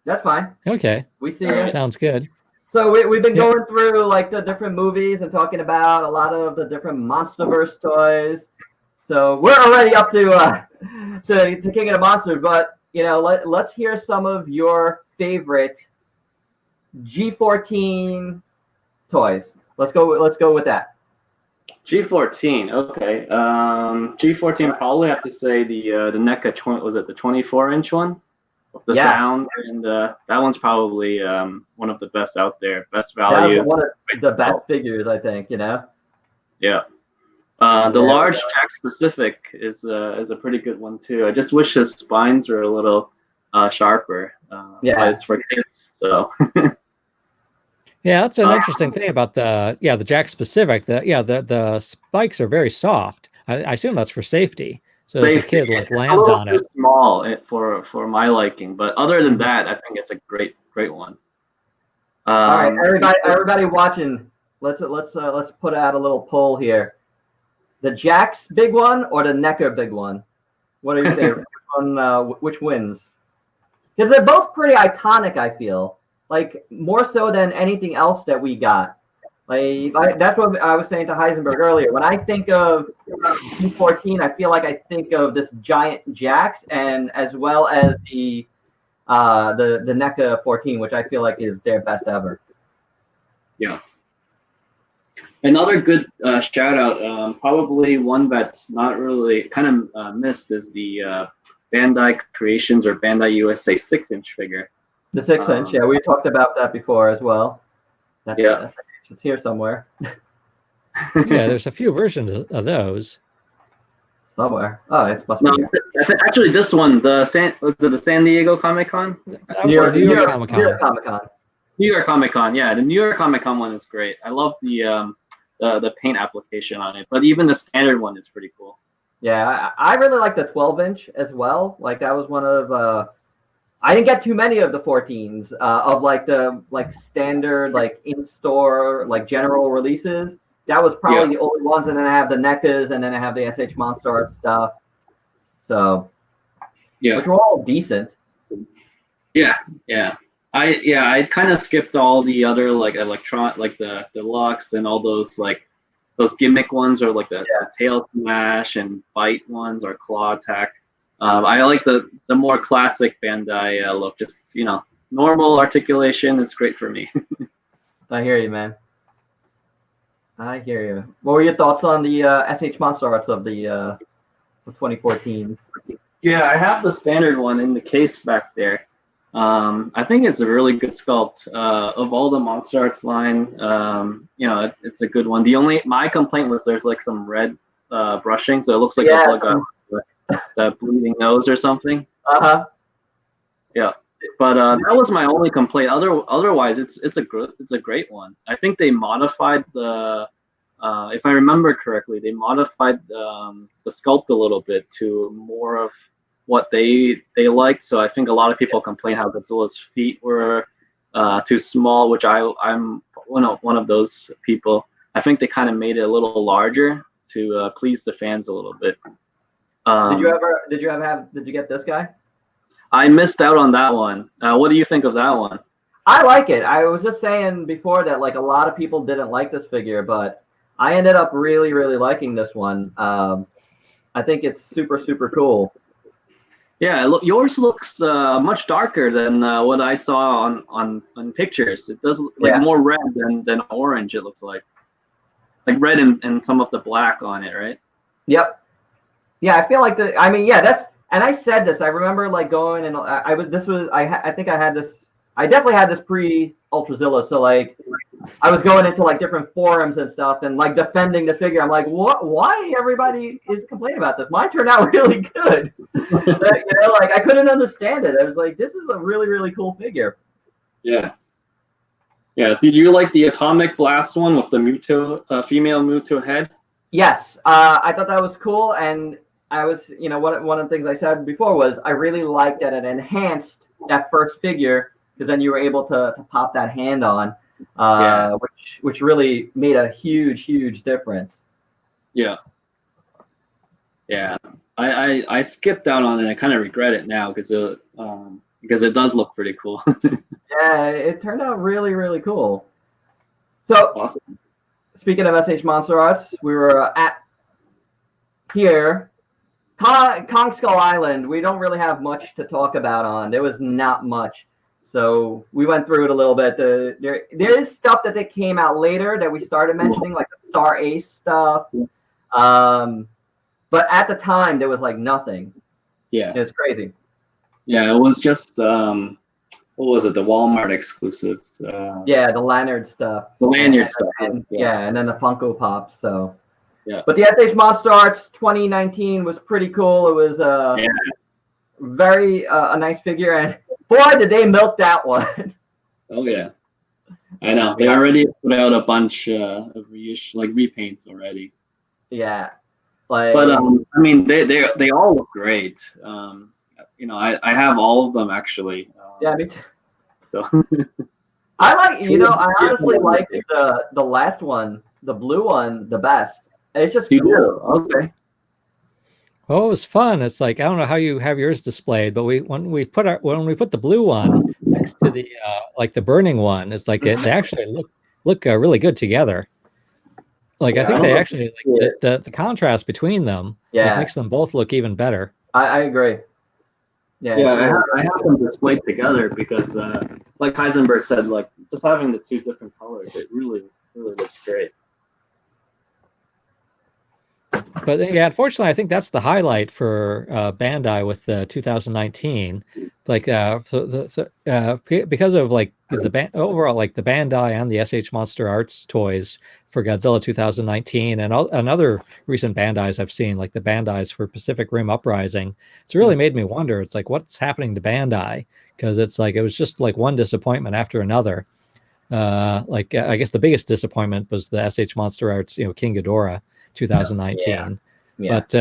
Speaker 1: That's fine.
Speaker 2: Okay.
Speaker 1: We see you.
Speaker 2: Sounds good.
Speaker 1: So we've been going through like the different movies and talking about a lot of the different Monsterverse toys. So we're already up to King of the Monsters, but let's hear some of your favorite G14 toys. Let's go with that.
Speaker 3: G14, okay. G14, probably have to say the NECA. Was it the 24-inch one? The sound, and that one's probably one of the best out there. Best value.
Speaker 1: That's one of the best figures, I think.
Speaker 3: Yeah. The large Jax specific is a pretty good one too. I just wish his spines were a little sharper. But it's for kids, so.
Speaker 2: Yeah, that's an interesting thing about the Jax specific. The spikes are very soft. I assume that's for safety. So if a kid lands on it.
Speaker 3: It's small for my liking, but other than that, I think it's a great one.
Speaker 1: All right, everybody watching, let's put out a little poll here. The Jax big one or the NECA big one? What are you thinking? Which wins? Because they're both pretty iconic, I feel. Like, more so than anything else that we got. That's what I was saying to Heisenberg earlier. When I think of G14, I feel like I think of this giant Jax, and as well as the NECA 14, which I feel like is their best ever.
Speaker 3: Yeah. Another good shout out, probably one that's not really kind of missed, is the Bandai Creations or Bandai USA 6-inch figure.
Speaker 1: The 6-inch, we talked about that before as well. It's here somewhere.
Speaker 2: Yeah, there's a few versions of those.
Speaker 1: Somewhere. Oh, it's must be here.
Speaker 3: Actually, this one, was it the San Diego Comic-Con?
Speaker 2: New York Comic-Con.
Speaker 1: New York Comic-Con.
Speaker 3: New York Comic-Con, yeah. The New York Comic-Con one is great. I love the paint application on it, but even the standard one is pretty cool.
Speaker 1: Yeah, I really like the 12-inch as well. Like, that was one of I didn't get too many of the 14s of the standard in-store general releases. That was probably the only ones, and then I have the NECAs, and then I have the SH Monster Art stuff. So which were all decent.
Speaker 3: Yeah. I kind of skipped all the other the deluxe and all those those gimmick ones, or the tail smash and bite ones, or claw attack. I like the more classic Bandai look. Just normal articulation is great for me.
Speaker 1: I hear you, man. I hear you. What were your thoughts on the SH Monster Arts of the 2014s?
Speaker 3: Yeah, I have the standard one in the case back there. I think it's a really good sculpt. Of all the Monster Arts line, it's a good one. My complaint was there's some red brushing, so it looks like a bleeding nose or something. Yeah, but that was my only complaint. Otherwise, it's a great one. I think they modified the, if I remember correctly, they modified the sculpt a little bit to more of what they liked. So I think a lot of people complain how Godzilla's feet were too small, which I'm one of those people. I think they kind of made it a little larger to please the fans a little bit. Did
Speaker 1: you get this guy?
Speaker 3: I missed out on that one. What do you think of that one?
Speaker 1: I like it. I was just saying before that like a lot of people didn't like this figure, but I ended up really, really liking this one. I think it's super, super cool.
Speaker 3: Yeah, yours looks much darker than what I saw on pictures. It does like more red than orange. It looks like red and some of the black on it, right? Yep.
Speaker 1: Yeah, I feel like that's. And I said this. I remember like going and I think I had this. I definitely had this pre Ultrazilla. So like, I was going into like different forums and stuff and like defending this figure. I'm like, what? Why everybody is complaining about this? Mine turned out really good. Like I couldn't understand it. I was like, this is a really, really cool figure.
Speaker 3: Yeah. Yeah. Did you like the Atomic Blast one with the Muto, female Muto head?
Speaker 1: Yes. I thought that was cool, and I was, one of the things I said before was I really liked that it enhanced that first figure because then you were able to pop that hand on, which really made a huge, huge difference.
Speaker 3: Yeah. Yeah. I skipped out on it. I kind of regret it now because it does look pretty cool.
Speaker 1: Yeah, it turned out really, really cool. So,
Speaker 3: awesome.
Speaker 1: Speaking of SH Monster Arts, we were at here. Kong Skull Island, we don't really have much to talk about on. There was not much. So we went through it a little bit. There is stuff that came out later that we started mentioning, like the Star Ace stuff. But at the time, there was like nothing.
Speaker 3: Yeah.
Speaker 1: It was crazy.
Speaker 3: Yeah, it was just, what was it, the Walmart exclusives?
Speaker 1: Yeah, the lanyard stuff.
Speaker 3: The lanyard stuff.
Speaker 1: And then the Funko Pops, so.
Speaker 3: Yeah.
Speaker 1: But the SH Monster Arts 2019 was pretty cool. It was very a nice figure, and boy, did they milk that one.
Speaker 3: Oh yeah, I know. They already put out a bunch of repaints already.
Speaker 1: Yeah,
Speaker 3: but I mean, they all look great. I have all of them actually.
Speaker 1: Yeah, me too.
Speaker 3: So
Speaker 1: I I honestly like the last one, the blue one, the best. It's just cool.
Speaker 3: Okay.
Speaker 2: Well, it was fun. It's like I don't know how you have yours displayed, but when we put the blue one next to the the burning one, it's like they actually look really good together. Like I think they actually the contrast between them makes them both look even better.
Speaker 1: I agree.
Speaker 3: Yeah, I have them displayed together because, like Heisenberg said, like just having the two different colors, it really looks great.
Speaker 2: But yeah, unfortunately, I think that's the highlight for Bandai with 2019. Like, because of like overall, like the Bandai and the SH Monster Arts toys for Godzilla 2019, and other recent Bandais I've seen, like the Bandais for Pacific Rim Uprising. It's really made me wonder. It's like what's happening to Bandai, because it's like it was just like one disappointment after another. I guess the biggest disappointment was the SH Monster Arts, King Ghidorah 2019. But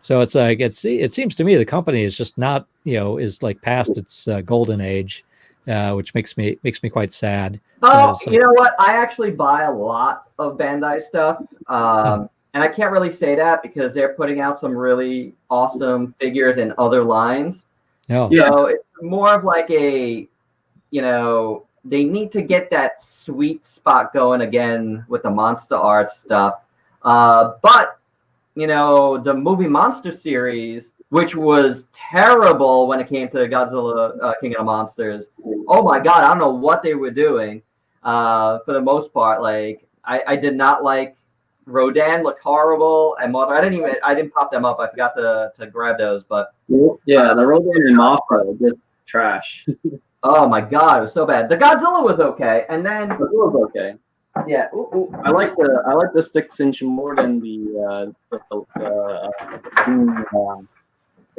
Speaker 2: so it's like it seems to me the company is just not is like past its golden age, which makes me quite sad.
Speaker 1: Oh, you know what? I actually buy a lot of Bandai stuff, and I can't really say that because they're putting out some really awesome figures in other lines.
Speaker 2: Oh.
Speaker 1: So it's more of like a, they need to get that sweet spot going again with the Monster Arts stuff. But the movie Monster series, which was terrible when it came to Godzilla, King of the Monsters. Oh my God, I don't know what they were doing. For the most part, like I did not like Rodan. Looked horrible, and Mothra. I didn't pop them up. I forgot to grab those, but
Speaker 3: yeah, the Rodan and Mothra were just trash.
Speaker 1: Oh my God, it was so bad. The Godzilla was okay, and then
Speaker 3: it was okay.
Speaker 1: Yeah.
Speaker 3: I like the 6-inch more than the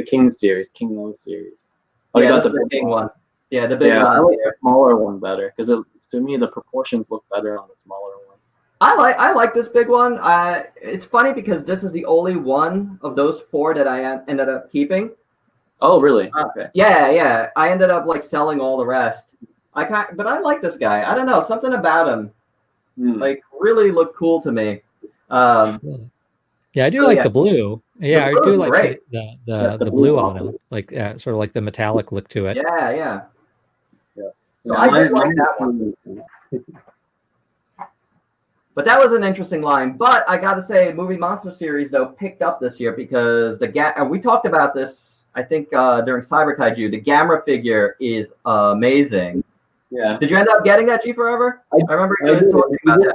Speaker 3: King series, King Lo series. Oh,
Speaker 1: yeah,
Speaker 3: you got
Speaker 1: this is the big one. Yeah, the big
Speaker 3: yeah,
Speaker 1: one.
Speaker 3: I like the smaller one better because to me the proportions look better on the smaller one.
Speaker 1: I like this big one. It's funny because this is the only one of those 4 that I ended up keeping.
Speaker 3: Oh, really? Okay.
Speaker 1: Yeah. I ended up like selling all the rest. But I like this guy. I don't know, something about him, like really looked cool to me.
Speaker 2: Yeah, I do like the blue. Yeah, I do like the blue on him, like sort of like the metallic look to it.
Speaker 1: Yeah. So
Speaker 3: Yeah,
Speaker 1: I did like that one. But that was an interesting line. But I got to say, Movie Monster series though picked up this year because and we talked about this, I think, during Cyber Kaiju. The Gamera figure is amazing.
Speaker 3: Yeah.
Speaker 1: Did you end up getting that GForever? I remember you guys talking about that.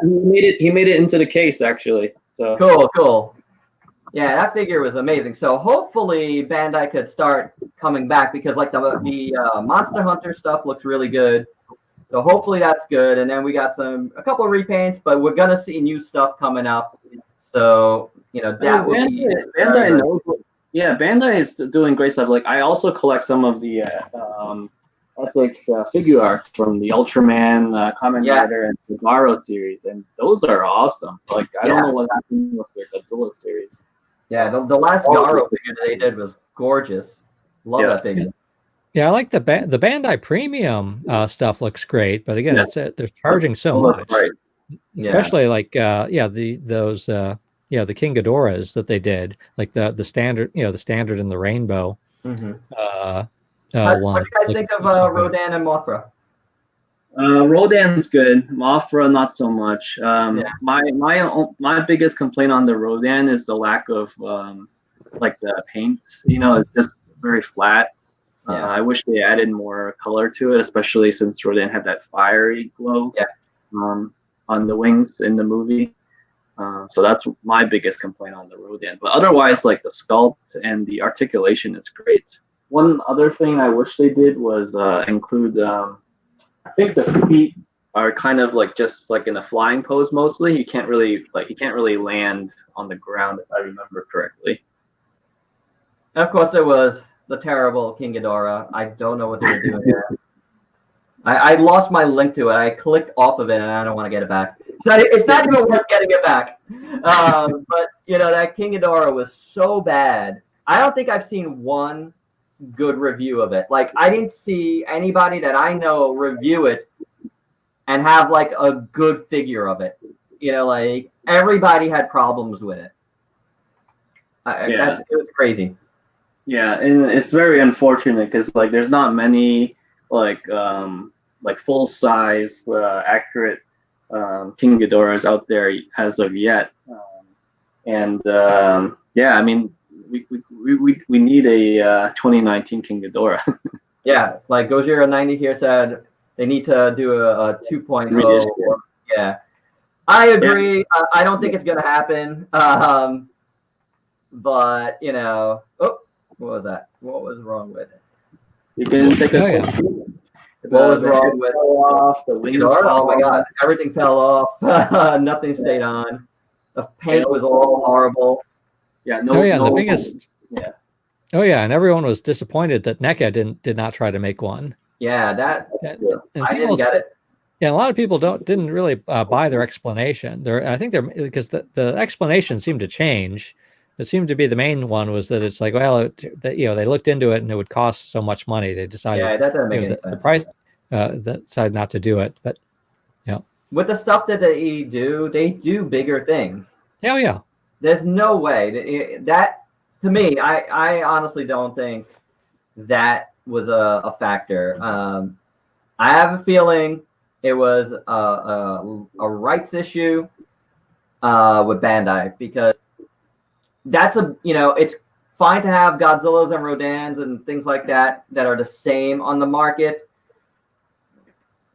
Speaker 3: He made it into the case actually. So
Speaker 1: cool. Yeah, that figure was amazing. So hopefully Bandai could start coming back because like the Monster Hunter stuff looks really good. So hopefully that's good. And then we got a couple of repaints, but we're gonna see new stuff coming up. So that would be
Speaker 3: Bandai knows. Yeah, Bandai is doing great stuff. Like I also collect some of the SX figure arts from the Ultraman, Kamen Rider, and the Garo series, and those are awesome. Like I don't know what happened with their Godzilla series.
Speaker 1: Yeah, the last Garo figure they did was gorgeous. Love that figure.
Speaker 2: Yeah, I like the Bandai Premium stuff. Looks great, but again, they're charging so much, especially like those the King Ghidorahs that they did, like the standard, the standard and the rainbow.
Speaker 1: Mm-hmm.
Speaker 2: One.
Speaker 1: What do you guys think of Rodan and Mothra?
Speaker 3: Rodan's good. Mothra, not so much. My biggest complaint on the Rodan is the lack of like the paint. It's just very flat. I wish they added more color to it, especially since Rodan had that fiery glow on the wings in the movie. So that's my biggest complaint on the Rodan. But otherwise, like the sculpt and the articulation is great. One other thing I wish they did was include. I think the feet are kind of like just like in a flying pose mostly. You can't really land on the ground if I remember correctly.
Speaker 1: And of course, there was the terrible King Ghidorah. I don't know what they were doing there. I lost my link to it. I clicked off of it, and I don't want to get it back. So it's not even worth getting it back. But that King Ghidorah was so bad. I don't think I've seen one good review of it. Like I didn't see anybody that I know review it and have like a good figure of it. Like everybody had problems with it. It was crazy.
Speaker 3: Yeah, and it's very unfortunate because like there's not many like full size accurate King Ghidorahs out there as of yet. I mean we need a 2019 King Ghidorah. Yeah,
Speaker 1: like Gojira90 here said they need to do a 2.0. Yeah, I agree. Yeah. I don't think it's gonna happen. But what was that? What was wrong with it?
Speaker 3: You can take a
Speaker 1: What was wrong with it? Oh my god, everything fell off. Nothing stayed on. The paint was all horrible.
Speaker 3: Yeah,
Speaker 2: the biggest. Yeah. Oh yeah, and everyone was disappointed that NECA did not try to make one.
Speaker 1: Yeah, I didn't get it.
Speaker 2: Yeah, a lot of people didn't really buy their explanation. Because the explanation seemed to change. It seemed to be the main one was that it's like, well, they looked into it and it would cost so much money. They decided,
Speaker 1: that doesn't make any sense.
Speaker 2: The price, decided not to do it. But
Speaker 1: with the stuff that they do bigger things.
Speaker 2: Hell yeah.
Speaker 1: There's no way that to me, I honestly don't think that was a factor. I have a feeling it was a rights issue with Bandai because that's it's fine to have Godzillas and Rodans and things like that are the same on the market.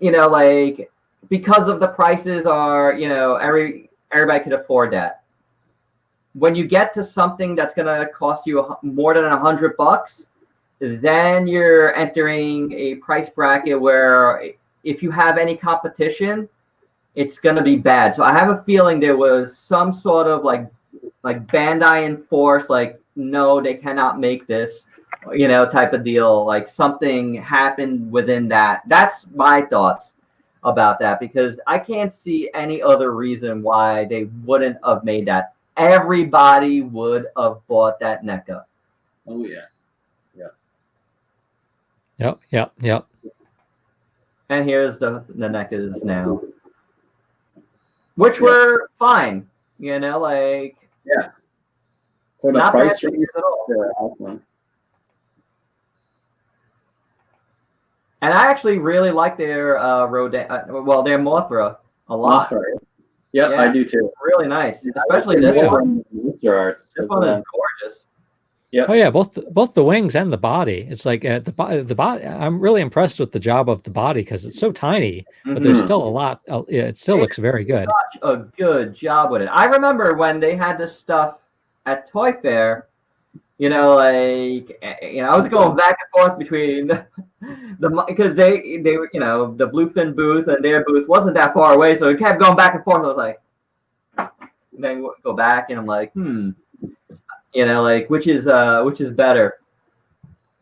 Speaker 1: Like because of the prices are, everybody could afford that. When you get to something that's going to cost you more than $100, then you're entering a price bracket where if you have any competition, it's gonna be bad. So I have a feeling there was some sort of like Bandai enforced, like, no, they cannot make this, type of deal. Like something happened within that. That's my thoughts about that, because I can't see any other reason why they wouldn't have made that. Everybody would have bought that NECA.
Speaker 3: Oh yeah.
Speaker 2: Yep.
Speaker 1: And here's the NECAs now, which were fine, like
Speaker 3: for the
Speaker 1: not
Speaker 3: price
Speaker 1: bad figures at all.
Speaker 3: they're awesome.
Speaker 1: And I actually really like their Rodan, their Mothra a lot.
Speaker 3: Mothra. Yep,
Speaker 1: Yeah,
Speaker 3: I do too.
Speaker 1: really nice, especially this one.
Speaker 3: Monster arts.
Speaker 1: This one is gorgeous.
Speaker 3: Yep.
Speaker 2: Oh yeah, both the wings and the body. It's like the body. I'm really impressed with the job of the body because it's so tiny, but there's still a lot. It still looks very good.
Speaker 1: Such a good job with it. I remember when they had this stuff at Toy Fair. I was going back and forth between because they were, the Bluefin booth and their booth wasn't that far away, so it kept going back and forth. I was like, and then go back, and I'm like, which is better?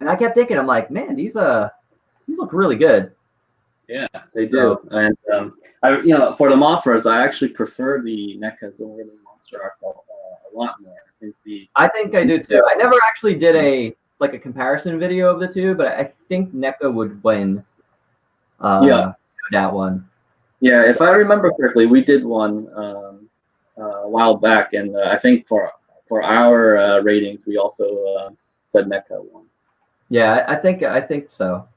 Speaker 1: And I kept thinking, I'm like, man, these look really good.
Speaker 3: Yeah, they do. And for the Mothras, I actually prefer the NECAs over the monster arts a lot more.
Speaker 1: I think I do too. I never actually did a comparison video of the two, but I think NECA would win. That one.
Speaker 3: Yeah, if I remember correctly, we did one a while back, and I think for our ratings, we also said NECA won. Yeah,
Speaker 1: I think so.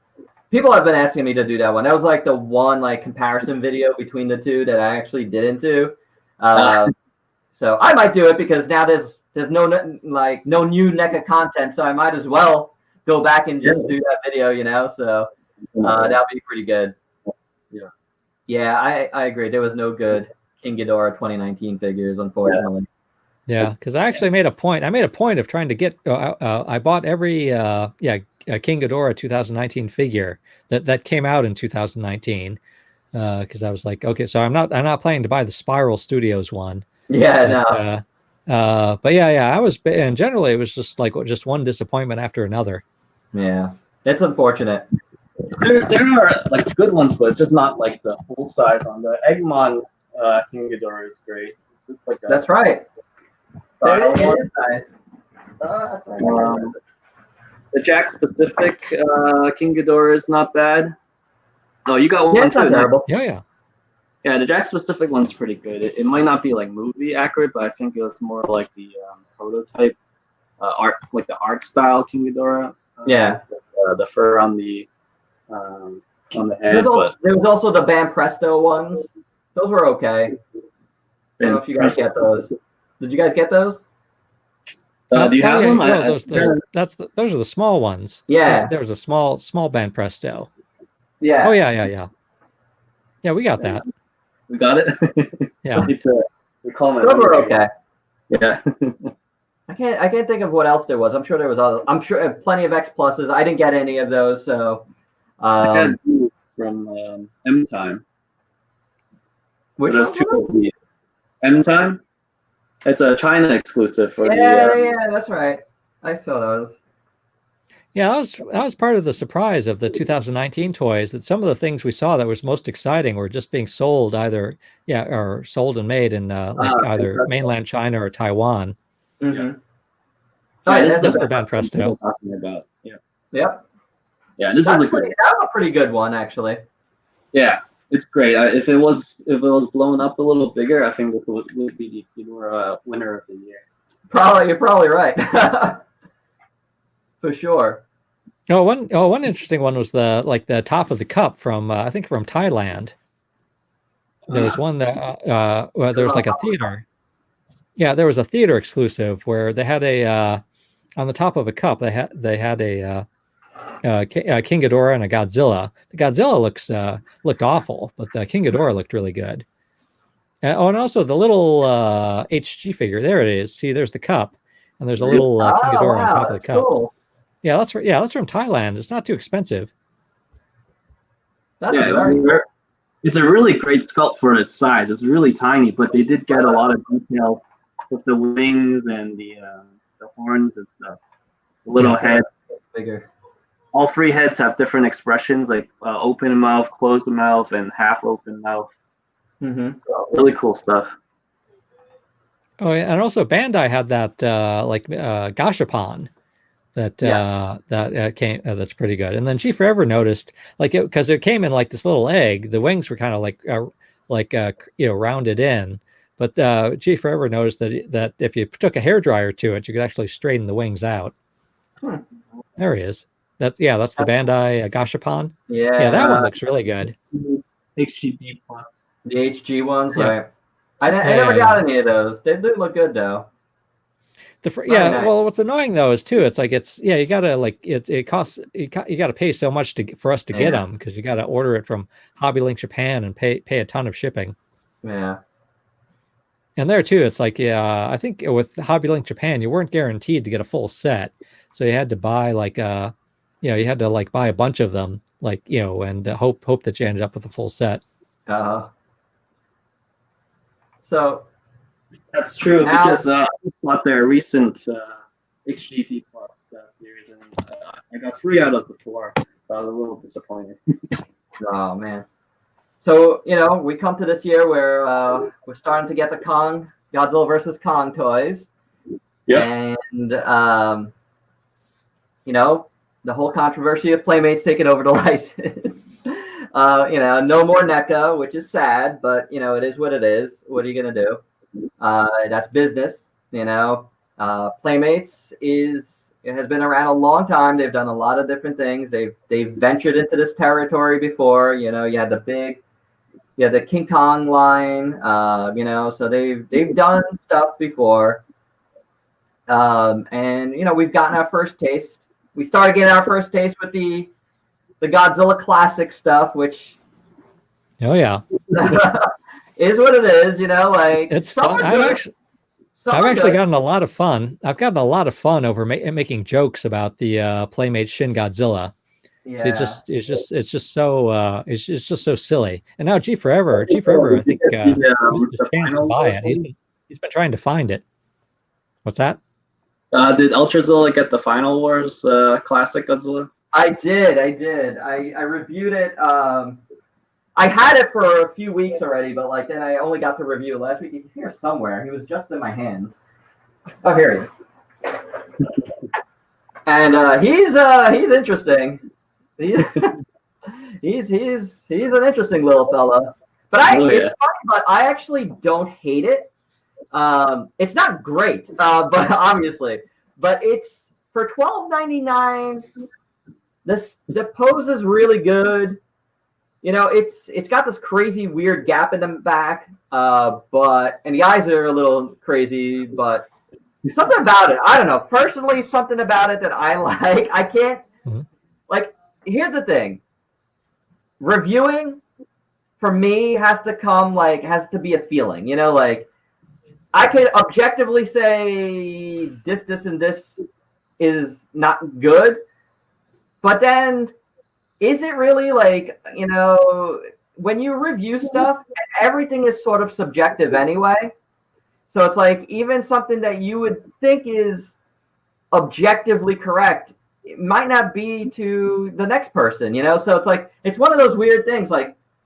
Speaker 1: People have been asking me to do that one. That was like the one comparison video between the two that I actually didn't do. So I might do it because now there's no new NECA content, so I might as well go back and just do that video, So that'll be pretty good. Yeah, I agree. There was no good King Ghidorah 2019 figures, unfortunately.
Speaker 2: Yeah, because I actually made a point. I made a point of trying to get. I bought every King Ghidorah 2019 figure that came out in 2019 because I was like, okay, so I'm not planning to buy the Spiral Studios one.
Speaker 1: Yeah,
Speaker 2: but I was, and generally it was just just one disappointment after another.
Speaker 1: Yeah, it's unfortunate.
Speaker 3: There are good ones, but it's just not the full size on the Eggman. King Ghidorah is great. It's just
Speaker 1: that's right. That is nice.
Speaker 3: The Jack specific King Ghidorah is not bad. Oh, you got one
Speaker 1: it's
Speaker 3: too.
Speaker 1: Not terrible.
Speaker 2: Yeah.
Speaker 3: Yeah, the Jack specific one's pretty good. It might not be movie accurate, but I think it was more like the prototype art, like the art style King Ghidorah. The fur on the head.
Speaker 1: There was also the Ban Presto ones. Those were okay. I don't know if you guys get those. Did you guys get those?
Speaker 3: Do you have them?
Speaker 2: Those are the small ones.
Speaker 1: Yeah.
Speaker 2: There was a small Ban Presto.
Speaker 1: Yeah.
Speaker 2: Oh yeah. Yeah, we got that.
Speaker 3: We got it.
Speaker 2: Yeah.
Speaker 3: We call them.
Speaker 1: Those were okay.
Speaker 3: Yeah.
Speaker 1: I can't think of what else there was. I'm sure there was other. I'm sure plenty of X pluses. I didn't get any of those, so.
Speaker 3: I had from M Time.
Speaker 1: Which
Speaker 3: so there's two of the M Time. It's a China exclusive for
Speaker 1: yeah, that's right. I saw those.
Speaker 2: Yeah, that was part of the surprise of the 2019 toys, that some of the things we saw that was most exciting were just being sold or sold and made in either mainland China or Taiwan.
Speaker 1: Mm-hmm.
Speaker 3: This is
Speaker 2: the Ban Presto.
Speaker 3: Talking about. Yeah.
Speaker 1: Yep.
Speaker 3: Yeah, this is
Speaker 1: that was a pretty good one, actually.
Speaker 3: Yeah, it's great. If it was blown up a little bigger, I think this would be the winner of the year.
Speaker 1: You're probably right. For sure.
Speaker 2: One interesting one was the top of the cup from I think from Thailand. There was one that there was a theater. Yeah, there was a theater exclusive where they had on the top of a cup they had a King Ghidorah and a Godzilla. The Godzilla looked awful, but the King Ghidorah looked really good. And also the little HG figure. There it is. See, there's the cup, and there's a little King Ghidorah on top of the cup.
Speaker 1: Cool.
Speaker 2: Yeah, that's from Thailand. It's not too expensive.
Speaker 1: That's very
Speaker 3: it's a really great sculpt for its size. It's really tiny, but they did get a lot of detail with the wings and the horns and stuff. The little head.
Speaker 1: Bigger.
Speaker 3: All 3 heads have different expressions, like open mouth, closed mouth, and half open mouth.
Speaker 1: Mm-hmm.
Speaker 3: So really cool stuff.
Speaker 2: Oh, yeah, and also Bandai had that Gashapon that came that's pretty good. And then GForever noticed because it came in like this little egg. The wings were kind of rounded in, but GForever noticed that if you took a hairdryer to it, you could actually straighten the wings out. There he is. That's the Bandai Gashapon. Yeah, that one looks really good.
Speaker 3: HGD Plus.
Speaker 1: The HG ones, right? I never got any of those. They do look good though.
Speaker 2: Nice. Well, what's annoying though is too, you gotta it costs you gotta pay so much for us to get them, because you gotta order it from Hobby Link Japan and pay a ton of shipping.
Speaker 1: Yeah.
Speaker 2: And there too, it's I think with Hobby Link Japan, you weren't guaranteed to get a full set, so you had to buy you had to buy a bunch of them, and hope that you ended up with a full set.
Speaker 1: So
Speaker 3: that's true, because I bought their recent HGD Plus series, and I got 3 out of the 4, so I was a little disappointed.
Speaker 1: Oh man. So we come to this year where we're starting to get the Godzilla versus Kong toys.
Speaker 3: Yeah.
Speaker 1: And the whole controversy of Playmates taking over the license. No more NECA, which is sad, but it is what it is. What are you gonna do? That's business. Playmates has been around a long time. They've done a lot of different things. They've ventured into this territory before. You had the King Kong line. So they've done stuff before. And we've gotten our first taste. We started getting our first taste with the Godzilla classic stuff, which is what it is.
Speaker 2: It's fun. I've actually gotten a lot of fun. I've gotten a lot of fun over making jokes about the Playmates Shin Godzilla.
Speaker 1: Yeah.
Speaker 2: It's just so silly. And now GForever, I think missed his chance to buy it. He's been trying to find it. What's that?
Speaker 3: Did Ultrazilla get the Final Wars classic Godzilla?
Speaker 1: I did. I reviewed it. I had it for a few weeks already, but then I only got to review it last week. He's here somewhere. He was just in my hands. Oh, here he is. And he's interesting. He's an interesting little fella. But it's funny, but I actually don't hate it. It's not great, but obviously, but it's for $12.99. The pose is really good. It's got this crazy weird gap in the back, and the eyes are a little crazy, but something about it, I don't know. Personally, something about it that I like. I can't here's the thing. Reviewing for me has to be a feeling, I could objectively say this, and this is not good. But then, is it really when you review stuff, everything is sort of subjective anyway. So it's even something that you would think is objectively correct, it might not be to the next person, So it's one of those weird things.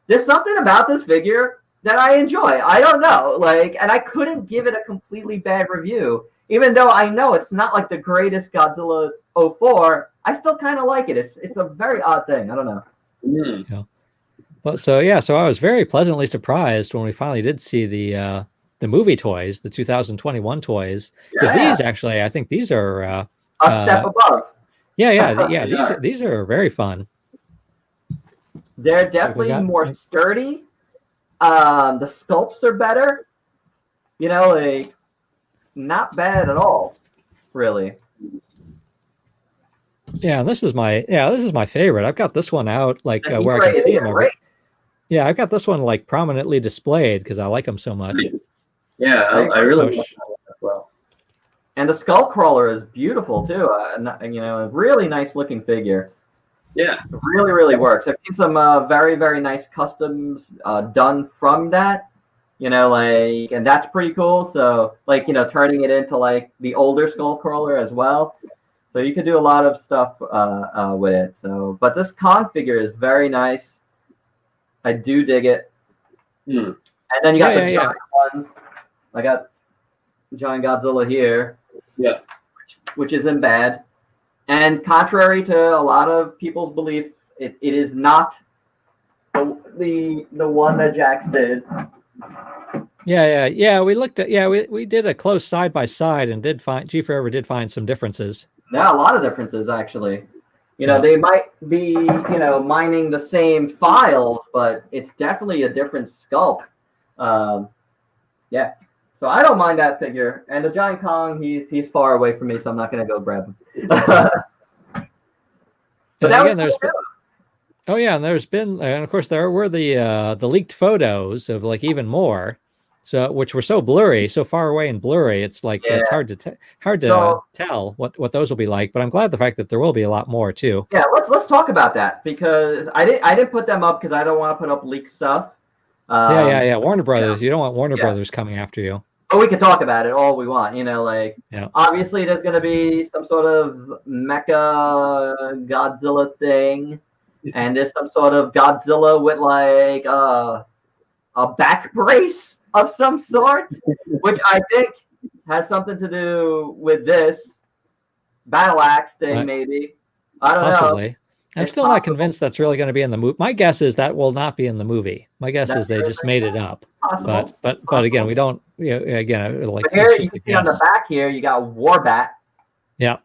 Speaker 1: There's something about this figure that I enjoy. I don't know, and I couldn't give it a completely bad review, even though I know it's not the greatest Godzilla 04. I still kind of like it. It's a very odd thing. I don't know.
Speaker 2: Yeah. Well, so I was very pleasantly surprised when we finally did see the movie toys, the 2021 toys. Yeah. These actually, I think these are
Speaker 1: a step above.
Speaker 2: Yeah. These are very fun.
Speaker 1: They're definitely more sturdy. The sculpts are better. Not bad at all, really.
Speaker 2: Yeah, this is my favorite. I've got this one out where I can see them. Yeah, I've got this one prominently displayed because I like them so much.
Speaker 3: Yeah, I really like that as well.
Speaker 1: And the skull crawler is beautiful too. A really nice looking figure.
Speaker 3: Yeah.
Speaker 1: It really, really works. I've seen some very, very nice customs done from that. Like, and that's pretty cool. So, like, turning it into like the older Skullcrawler as well. So you can do a lot of stuff with it. So, but this Kong figure is very nice. I do dig it. And then you got the giant ones. I got giant Godzilla here.
Speaker 3: Yeah.
Speaker 1: Which isn't bad. And contrary to a lot of people's belief, it is not the one that Jax did.
Speaker 2: Yeah. We looked at we did a close side by side and GForever did find some differences.
Speaker 1: Yeah, a lot of differences actually. They might be mining the same files, but it's definitely a different sculpt. Yeah. So I don't mind that figure. And the giant Kong, he's far away from me, so I'm not gonna go grab him. But that was cool.
Speaker 2: And there's been, and of course there were the leaked photos of like even more, which were so blurry, so far away and blurry. It's like it's hard to tell what those will be like. But I'm glad the fact that there will be a lot more too.
Speaker 1: Yeah, let's talk about that because I didn't put them up because I don't want to put up leaked stuff.
Speaker 2: Warner Brothers. You don't want Warner Brothers coming after you.
Speaker 1: But we can talk about it all we want, obviously there's going to be some sort of mecha Godzilla thing, and there's some sort of Godzilla with like a back brace of some sort, which I think has something to do with this battle axe thing, maybe. I don't know.
Speaker 2: I'm still not convinced that's really going to be in the movie. My guess is that will not be in the movie. My guess is they just made it up.
Speaker 1: Possible.
Speaker 2: But again, we don't. Again, like
Speaker 1: but here you can see on the back here, you got Warbat.
Speaker 2: Yeah.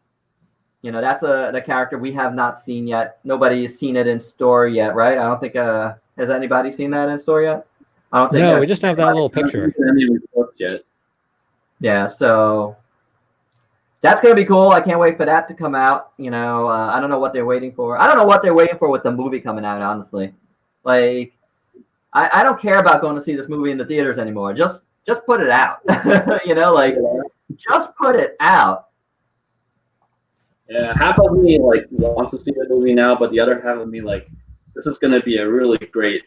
Speaker 1: That's the character we have not seen yet. Nobody's seen it in store yet, right? I don't think. Has anybody seen that in store yet? I don't think.
Speaker 2: No, we just have that little picture.
Speaker 1: Yeah. So. That's going to be cool. I can't wait for that to come out. I don't know what they're waiting for. I don't know what they're waiting for with the movie coming out, honestly. Like, I don't care about going to see this movie in the theaters anymore. Just put it out. Just put it out.
Speaker 3: Yeah, half of me, wants to see the movie now, but the other half of me, this is going to be a really great,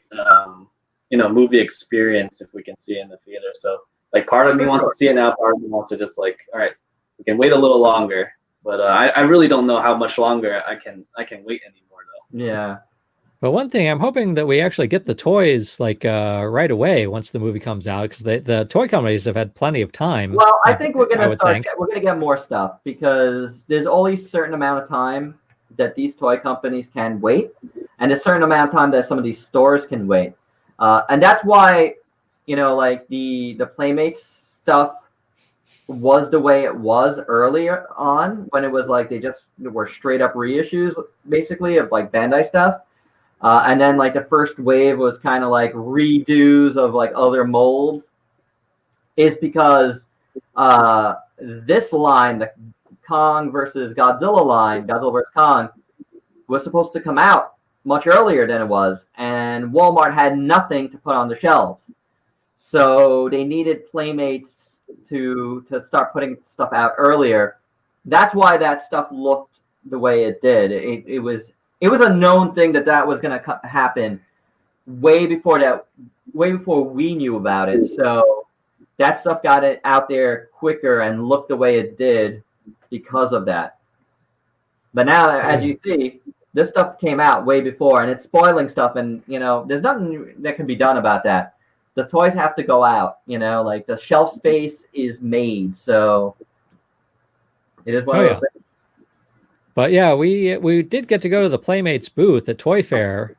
Speaker 3: movie experience if we can see it in the theater. So, part of me wants to see it now, part of me wants to just, all right, we can wait a little longer, but I really don't know how much longer I can wait anymore though.
Speaker 1: Yeah.
Speaker 2: But one thing, I'm hoping that we actually get the toys right away once the movie comes out, because the toy companies have had plenty of time.
Speaker 1: Well, I think we're gonna we're gonna get more stuff because there's only a certain amount of time that these toy companies can wait, and a certain amount of time that some of these stores can wait, and that's why the Playmates stuff was the way it was earlier on when it was they just were straight up reissues basically of Bandai stuff, and then the first wave was kind of redos of other molds, is because this line, the Kong versus Godzilla line, Godzilla versus Kong, was supposed to come out much earlier than it was, and Walmart had nothing to put on the shelves, so they needed Playmates to start putting stuff out earlier. That's why that stuff looked the way it did. It was a known thing that was going to happen way before we knew about it. So that stuff got it out there quicker and looked the way it did because of that. But now, as you see, this stuff came out way before, and it's spoiling stuff, and there's nothing that can be done about that. The toys have to go out, the shelf space is made, so it is one of those things.
Speaker 2: But yeah, we did get to go to the Playmates booth at Toy Fair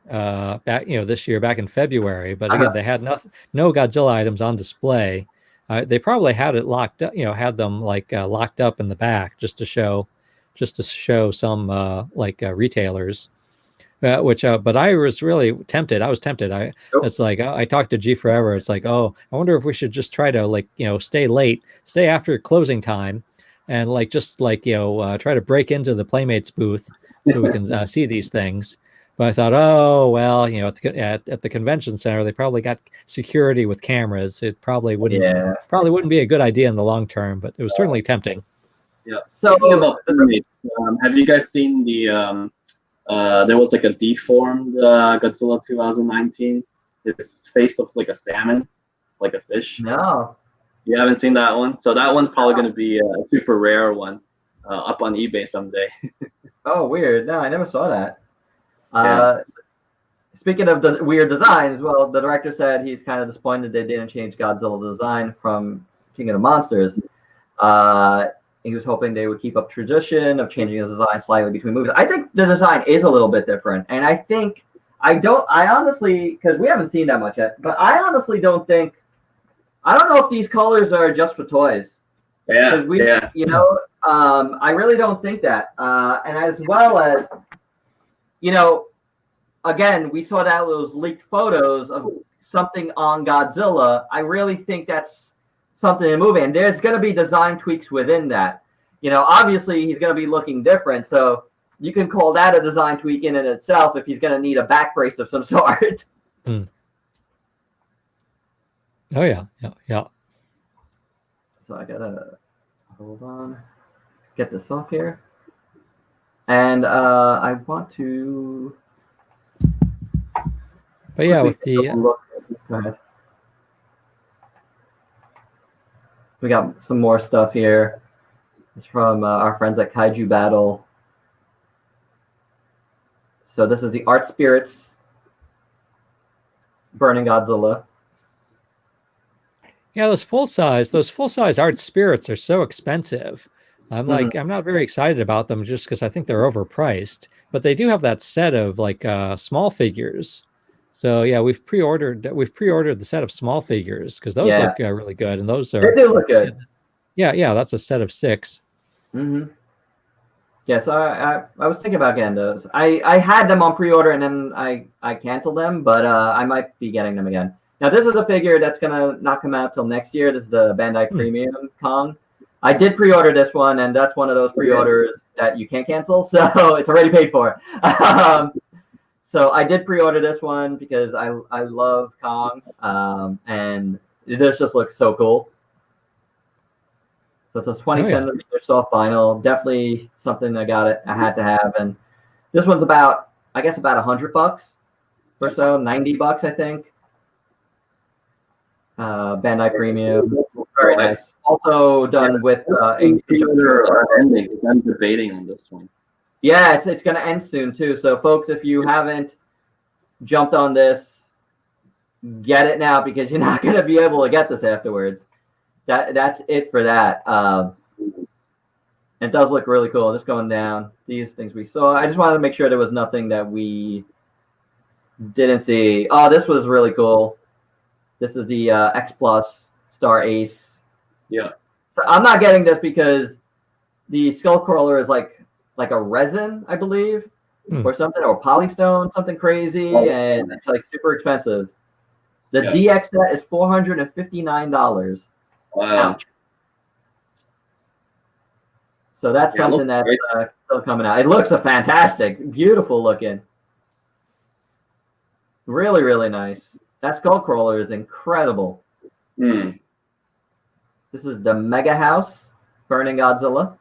Speaker 2: back this year, back in February. But again, they had no Godzilla items on display. They probably had it locked up, had them locked up in the back just to show some retailers. But I was really tempted. I was tempted. It's I talked to GForever. It's I wonder if we should just try to stay late, stay after closing time, and try to break into the Playmates booth so we can see these things. But I thought, oh well, at the convention center they probably got security with cameras. It probably wouldn't be a good idea in the long term, but it was certainly tempting.
Speaker 3: Yeah. So about Playmates, have you guys seen the There was like a deformed Godzilla 2019. His face looks like a salmon, like a fish.
Speaker 1: No.
Speaker 3: You haven't seen that one? So that one's probably going to be a super rare one up on eBay someday.
Speaker 1: Oh, weird. No, I never saw that.
Speaker 3: Yeah.
Speaker 1: Speaking of weird designs, well, the director said he's kind of disappointed they didn't change Godzilla's design from King of the Monsters. He was hoping they would keep up tradition of changing the design slightly between movies. I think the design is a little bit different, and I honestly, because we haven't seen that much yet, but I honestly don't know if these colors are just for toys.
Speaker 3: Yeah.
Speaker 1: I really don't think that. And as well as, again, we saw those leaked photos of something on Godzilla. I really think that's something in the movie, and there's going to be design tweaks within that. Obviously he's going to be looking different, so you can call that a design tweak in itself if he's going to need a back brace of some sort.
Speaker 2: Oh yeah.
Speaker 1: So I gotta hold on, get this off here, and I want to.
Speaker 2: But yeah, with the
Speaker 1: go ahead. We got some more stuff here. It's from our friends at Kaiju Battle. So this is the Art Spirits Burning Godzilla.
Speaker 2: Yeah, those full size Art Spirits are so expensive. I'm not very excited about them just because I think they're overpriced. But they do have that set of small figures. So yeah, we've pre-ordered the set of small figures because those look really good, and those are
Speaker 1: they do look good.
Speaker 2: Yeah, that's a set of 6.
Speaker 1: Mm-hmm. Yeah, so I was thinking about getting those. I had them on pre-order and then I canceled them, but I might be getting them again. Now this is a figure that's gonna not come out till next year. This is the Bandai Premium Kong. I did pre-order this one, and that's one of those pre-orders that you can't cancel, so it's already paid for. So I did pre-order this one because I love Kong, and this just looks so cool. So it's a 20 centimeter soft vinyl, definitely something I had to have, and this one's about $100 or so, $90 I think. Bandai Premium, very nice. Also done with
Speaker 3: ending. I'm debating on this one.
Speaker 1: Yeah, it's going to end soon too. So, folks, if you haven't jumped on this, get it now because you're not going to be able to get this afterwards. That's it for that. It does look really cool. Just going down these things we saw. I just wanted to make sure there was nothing that we didn't see. Oh, this was really cool. This is the X Plus Star Ace.
Speaker 3: Yeah.
Speaker 1: So I'm not getting this because the skull crawler is like a resin, I believe, or something, or polystone, something crazy, and it's like super expensive. The DX set is $459.
Speaker 3: Wow.
Speaker 1: Ouch. So that's something that's still coming out. It looks fantastic, beautiful looking. Really, really nice. That skull crawler is incredible. This is the Mega House Burning Godzilla.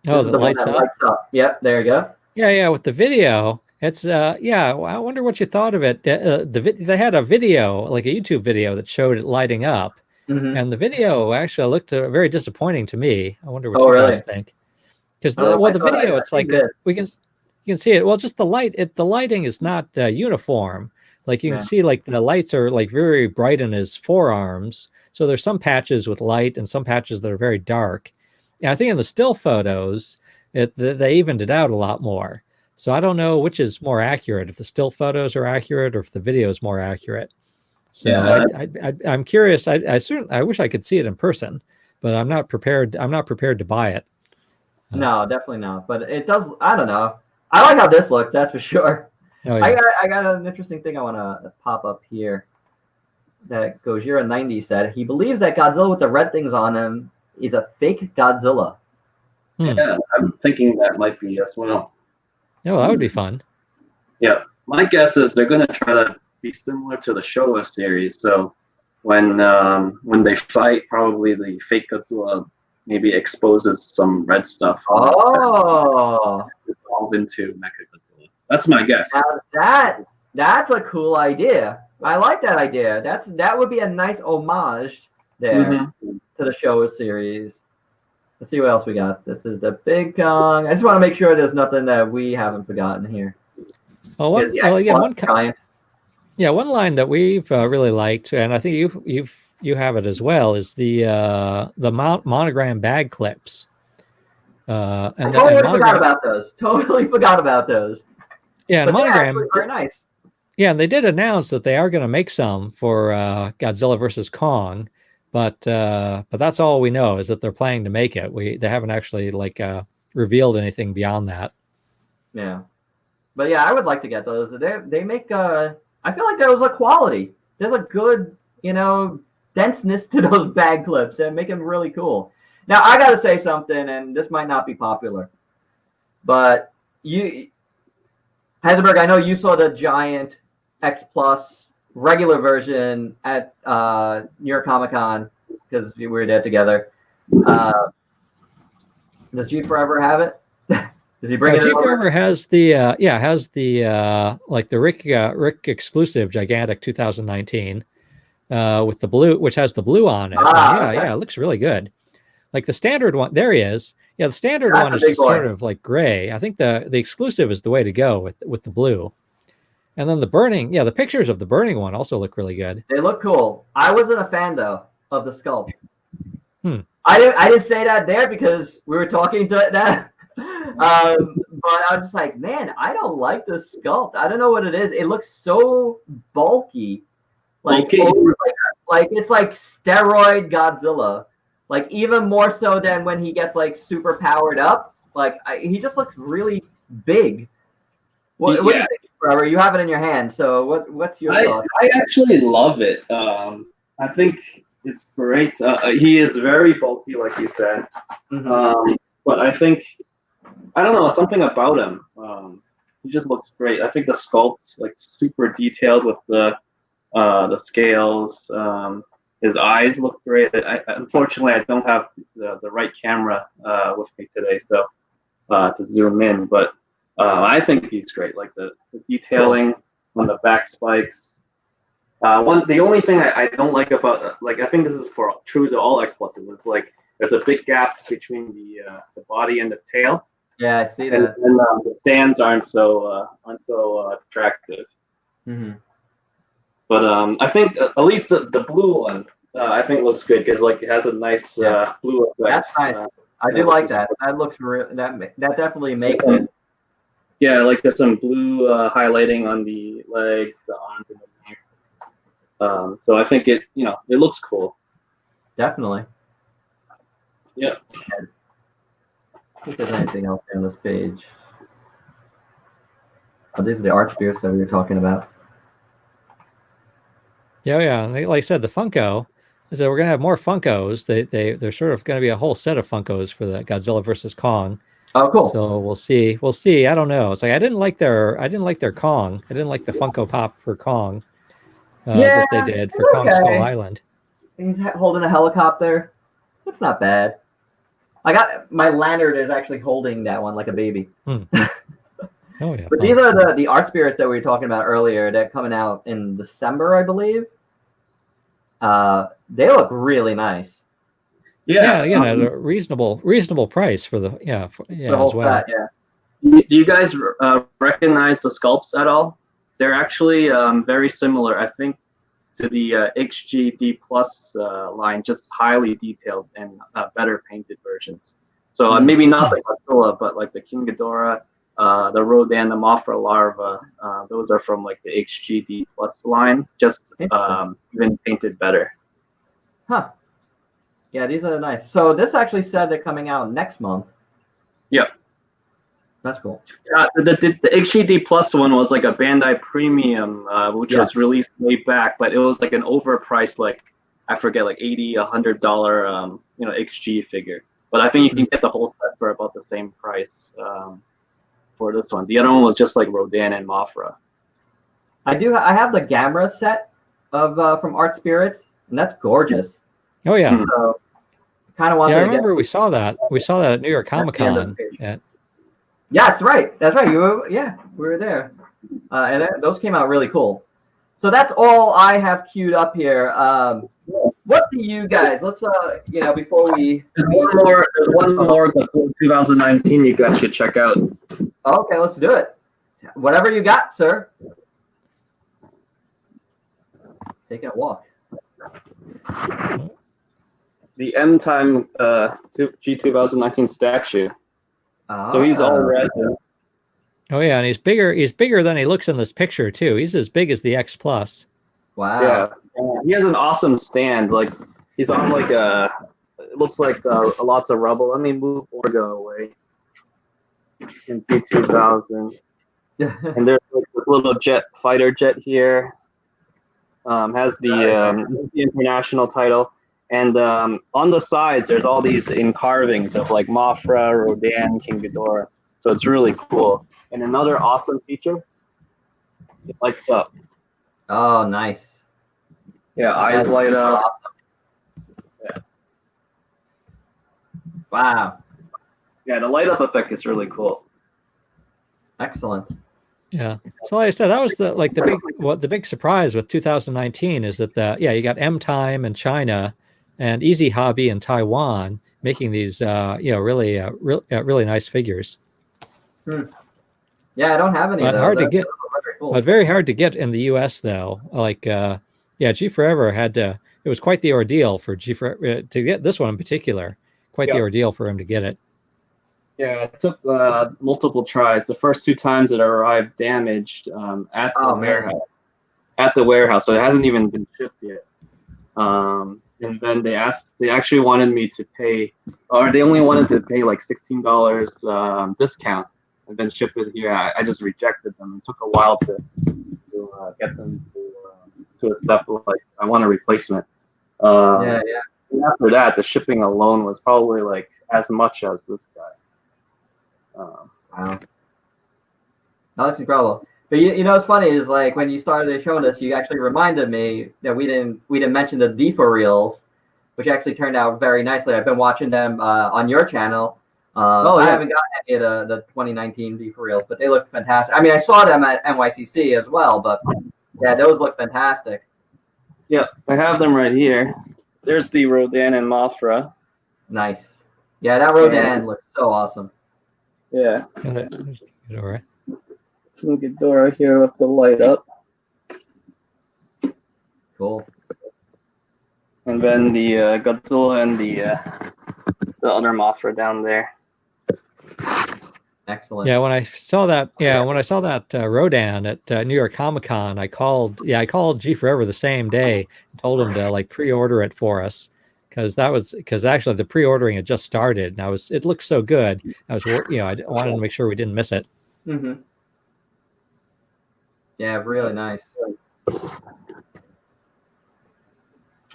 Speaker 2: Oh,
Speaker 1: this is the one that lights up. Yep, there you go.
Speaker 2: Yeah, with the video, it's I wonder what you thought of it. They had a video, like a YouTube video, that showed it lighting up, and the video actually looked very disappointing to me. I wonder what you guys think. Because the video, it's like you can see it. Well, just the light. The lighting is not uniform. Like you can see, like the lights are like very bright in his forearms. So there's some patches with light and some patches that are very dark. And I think in the still photos, they evened it out a lot more. So I don't know which is more accurate, if the still photos are accurate or if the video is more accurate. So I'm curious. I wish I could see it in person, but I'm not prepared. I'm not prepared to buy it.
Speaker 1: No, definitely not. But it does. I don't know. I like how this looks. That's for sure.
Speaker 2: Oh, yeah.
Speaker 1: I got an interesting thing I want to pop up here. That Gojira90 said he believes that Godzilla with the red things on him is a fake Godzilla.
Speaker 3: Yeah, I'm thinking that might be as well.
Speaker 2: Oh, that would be fun.
Speaker 3: Yeah, my guess is they're going to try to be similar to the Showa series. So when they fight, probably the fake Godzilla maybe exposes some red stuff.
Speaker 1: Oh,
Speaker 3: evolve into Mechagodzilla. That's my guess.
Speaker 1: That's a cool idea. I like that idea. That would be a nice homage there to the Showa series. Let's see what else we got. This is the Big Kong. I just want to make sure there's nothing that we haven't forgotten here.
Speaker 2: One line that we've really liked, and I think you have it as well, is the monogram bag clips.
Speaker 1: Forgot about those. Totally forgot about those.
Speaker 2: Yeah,
Speaker 1: but
Speaker 2: monogram.
Speaker 1: They're actually very nice.
Speaker 2: Yeah, and they did announce that they are going to make some for Godzilla versus Kong, but that's all we know is that they're planning to make it. They haven't actually revealed anything beyond that.
Speaker 1: Yeah, but yeah, I would like to get those. They make I feel like there was a quality. There's a good denseness to those bag clips and make them really cool. Now I got to say something, and this might not be popular, but Heisenberg, I know you saw the giant X Plus regular version at New York Comic Con because we were there together. Does GForever have it? Does he bring it?
Speaker 2: GForever has the Rick exclusive gigantic 2019 with the blue, which has the blue on it. It looks really good. Like the standard one, there he is. Yeah, the standard one is just sort of like gray. I think the exclusive is the way to go with the blue. And then the burning, the pictures of the burning one also look really good.
Speaker 1: They look cool. I wasn't a fan though of the sculpt. I didn't say that there because we were talking to that. But I was just like, man, I don't like the sculpt. I don't know what it is. It looks so bulky. Like it's like steroid Godzilla. Like even more so than when he gets like super powered up. Like he just looks really big. What do you think, Trevor? You have it in your hand. So what's your thought?
Speaker 3: I actually love it. I think it's great. He is very bulky, like you said. But I think I don't know, something about him. He just looks great. I think the sculpt's like super detailed with the scales. His eyes look great. Unfortunately, I don't have the right camera with me today, so to zoom in. But I think he's great. Like the detailing on the back spikes. The only thing I don't like about I think this is true to all X Pluses is like there's a big gap between the body and the tail.
Speaker 1: Yeah, I see that.
Speaker 3: And the stands aren't so attractive. But I think at least the blue one I think looks good because it has a nice blue effect.
Speaker 1: That's nice. I do like that. That looks that definitely makes it.
Speaker 3: Yeah, like there's some blue highlighting on the legs, the arms, and the neck. So I think it looks cool.
Speaker 1: Definitely.
Speaker 3: Yeah.
Speaker 1: I think there's anything else on this page. Oh, these are the art spirits that we were talking about.
Speaker 2: Yeah. Like I said, the Funko. So we're gonna have more Funkos. There's sort of gonna be a whole set of Funkos for the Godzilla versus Kong.
Speaker 1: Oh, cool.
Speaker 2: So we'll see. I don't know. It's like I didn't like their Kong. I didn't like the Funko Pop for Kong that they did for Kong Skull Island.
Speaker 1: He's holding a helicopter. That's not bad. I got my lanyard is actually holding that one like a baby.
Speaker 2: Oh yeah.
Speaker 1: But these are the art spirits that we were talking about earlier that coming out in December, I believe. They look really nice.
Speaker 2: Yeah, at a reasonable price for the
Speaker 1: whole
Speaker 2: as well.
Speaker 1: set, yeah.
Speaker 3: Do you guys recognize the sculpts at all? They're actually very similar, I think, to the XGD Plus line, just highly detailed and better painted versions. So maybe not the Godzilla, but like the King Ghidorah, the Rodan, the Mothra larva, those are from like the XGD Plus line, just even painted better.
Speaker 1: Huh. Yeah, these are nice. So this actually said they're coming out next month.
Speaker 3: Yep.
Speaker 1: That's cool.
Speaker 3: The XGD Plus one was like a Bandai Premium, which was released way back, but it was like an overpriced, I forget, like $80, $100, XG figure. But I think you can get the whole set for about the same price for this one. The other one was just like Rodan and Mothra.
Speaker 1: I have the Gamera set of from Art Spirits, and that's gorgeous.
Speaker 2: Oh yeah.
Speaker 1: So, kind of wanted.
Speaker 2: Yeah, I remember we saw that. We saw that at New York Comic Con.
Speaker 1: Yes, right. That's right. We were there, and those came out really cool. So that's all I have queued up here. What do you guys? Let's before we.
Speaker 3: There's one more before 2019 you guys should check out.
Speaker 1: Okay, let's do it. Whatever you got, sir. Taking a walk.
Speaker 3: The M Time G 2019 statue. So he's all red.
Speaker 2: Oh yeah, and he's bigger than he looks in this picture too. He's as big as the X Plus.
Speaker 1: Wow.
Speaker 3: Yeah. He has an awesome stand. Like he's on like it looks like lots of rubble. Let me move Orgo away. In P2000. And there's like this little fighter jet here. Has the international title. And on the sides, there's all these carvings of like Mothra, Rodan, King Ghidorah. So it's really cool. And another awesome feature, it lights up.
Speaker 1: Oh, nice.
Speaker 3: Yeah, eyes light up.
Speaker 1: Awesome. Yeah. Wow.
Speaker 3: Yeah, the light up effect is really cool.
Speaker 1: Excellent.
Speaker 2: Yeah. So like I said, that was the big surprise with 2019 is that you got M Time in China and Easy Hobby in Taiwan making these really nice figures.
Speaker 1: Yeah, I don't have any.
Speaker 2: But hard to get.
Speaker 1: Cool.
Speaker 2: But very hard to get in the U.S. though. Like GForever had to. It was quite the ordeal for GForever to get this one in particular. Quite the ordeal for him to get it.
Speaker 3: Yeah, it took multiple tries. The first 2 times it arrived damaged at the warehouse. At the warehouse, so it hasn't even been shipped yet. And then they actually wanted me to pay, or they only wanted to pay like $16 discount. And then ship it here. I just rejected them. It took a while to get them to accept. Like I want a replacement. And after that, the shipping alone was probably like as much as this guy.
Speaker 1: Wow. No, that's incredible. But you know what's funny is like when you started showing us, you actually reminded me that we didn't mention the D4 reels, which actually turned out very nicely. I've been watching them on your channel. I haven't gotten any of the 2019 D4 reels, but they look fantastic. I mean, I saw them at NYCC as well, but yeah, those look fantastic.
Speaker 3: Yeah, I have them right here. There's the Rodan and Mothra.
Speaker 1: Nice. Yeah, that Rodan looks so awesome.
Speaker 3: Yeah.
Speaker 2: All right.
Speaker 3: King Ghidorah here with the light up.
Speaker 1: Cool.
Speaker 3: And then the Godzilla and the other Mothra down there.
Speaker 1: Excellent.
Speaker 2: Yeah, when I saw that, Rodan at New York Comic Con, I called GForever the same day and told him to like pre-order it for us because actually the pre-ordering had just started and it looked so good. I wanted to make sure we didn't miss it.
Speaker 1: Mm-hmm. Yeah, really nice.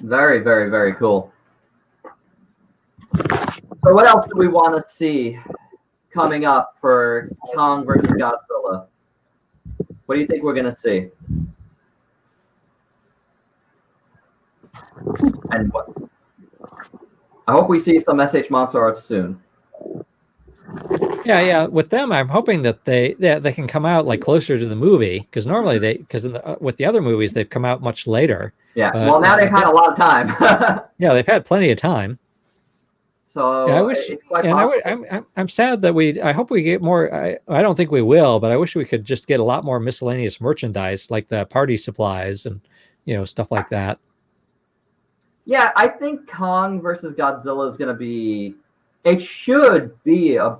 Speaker 1: Very, very, very cool. So what else do we want to see coming up for Kong versus Godzilla? What do you think we're going to see? And what? I hope we see some SH Monster art soon.
Speaker 2: Yeah. With them, I'm hoping that they can come out like closer to the movie because normally with the other movies they've come out much later.
Speaker 1: Yeah. Well, now they've had a lot of time.
Speaker 2: Yeah, they've had plenty of time.
Speaker 1: So
Speaker 2: yeah, I wish, I'm sad that I hope we get more. I don't think we will, but I wish we could just get a lot more miscellaneous merchandise like the party supplies and stuff like that.
Speaker 1: Yeah, I think Kong versus Godzilla is going to be. It should be a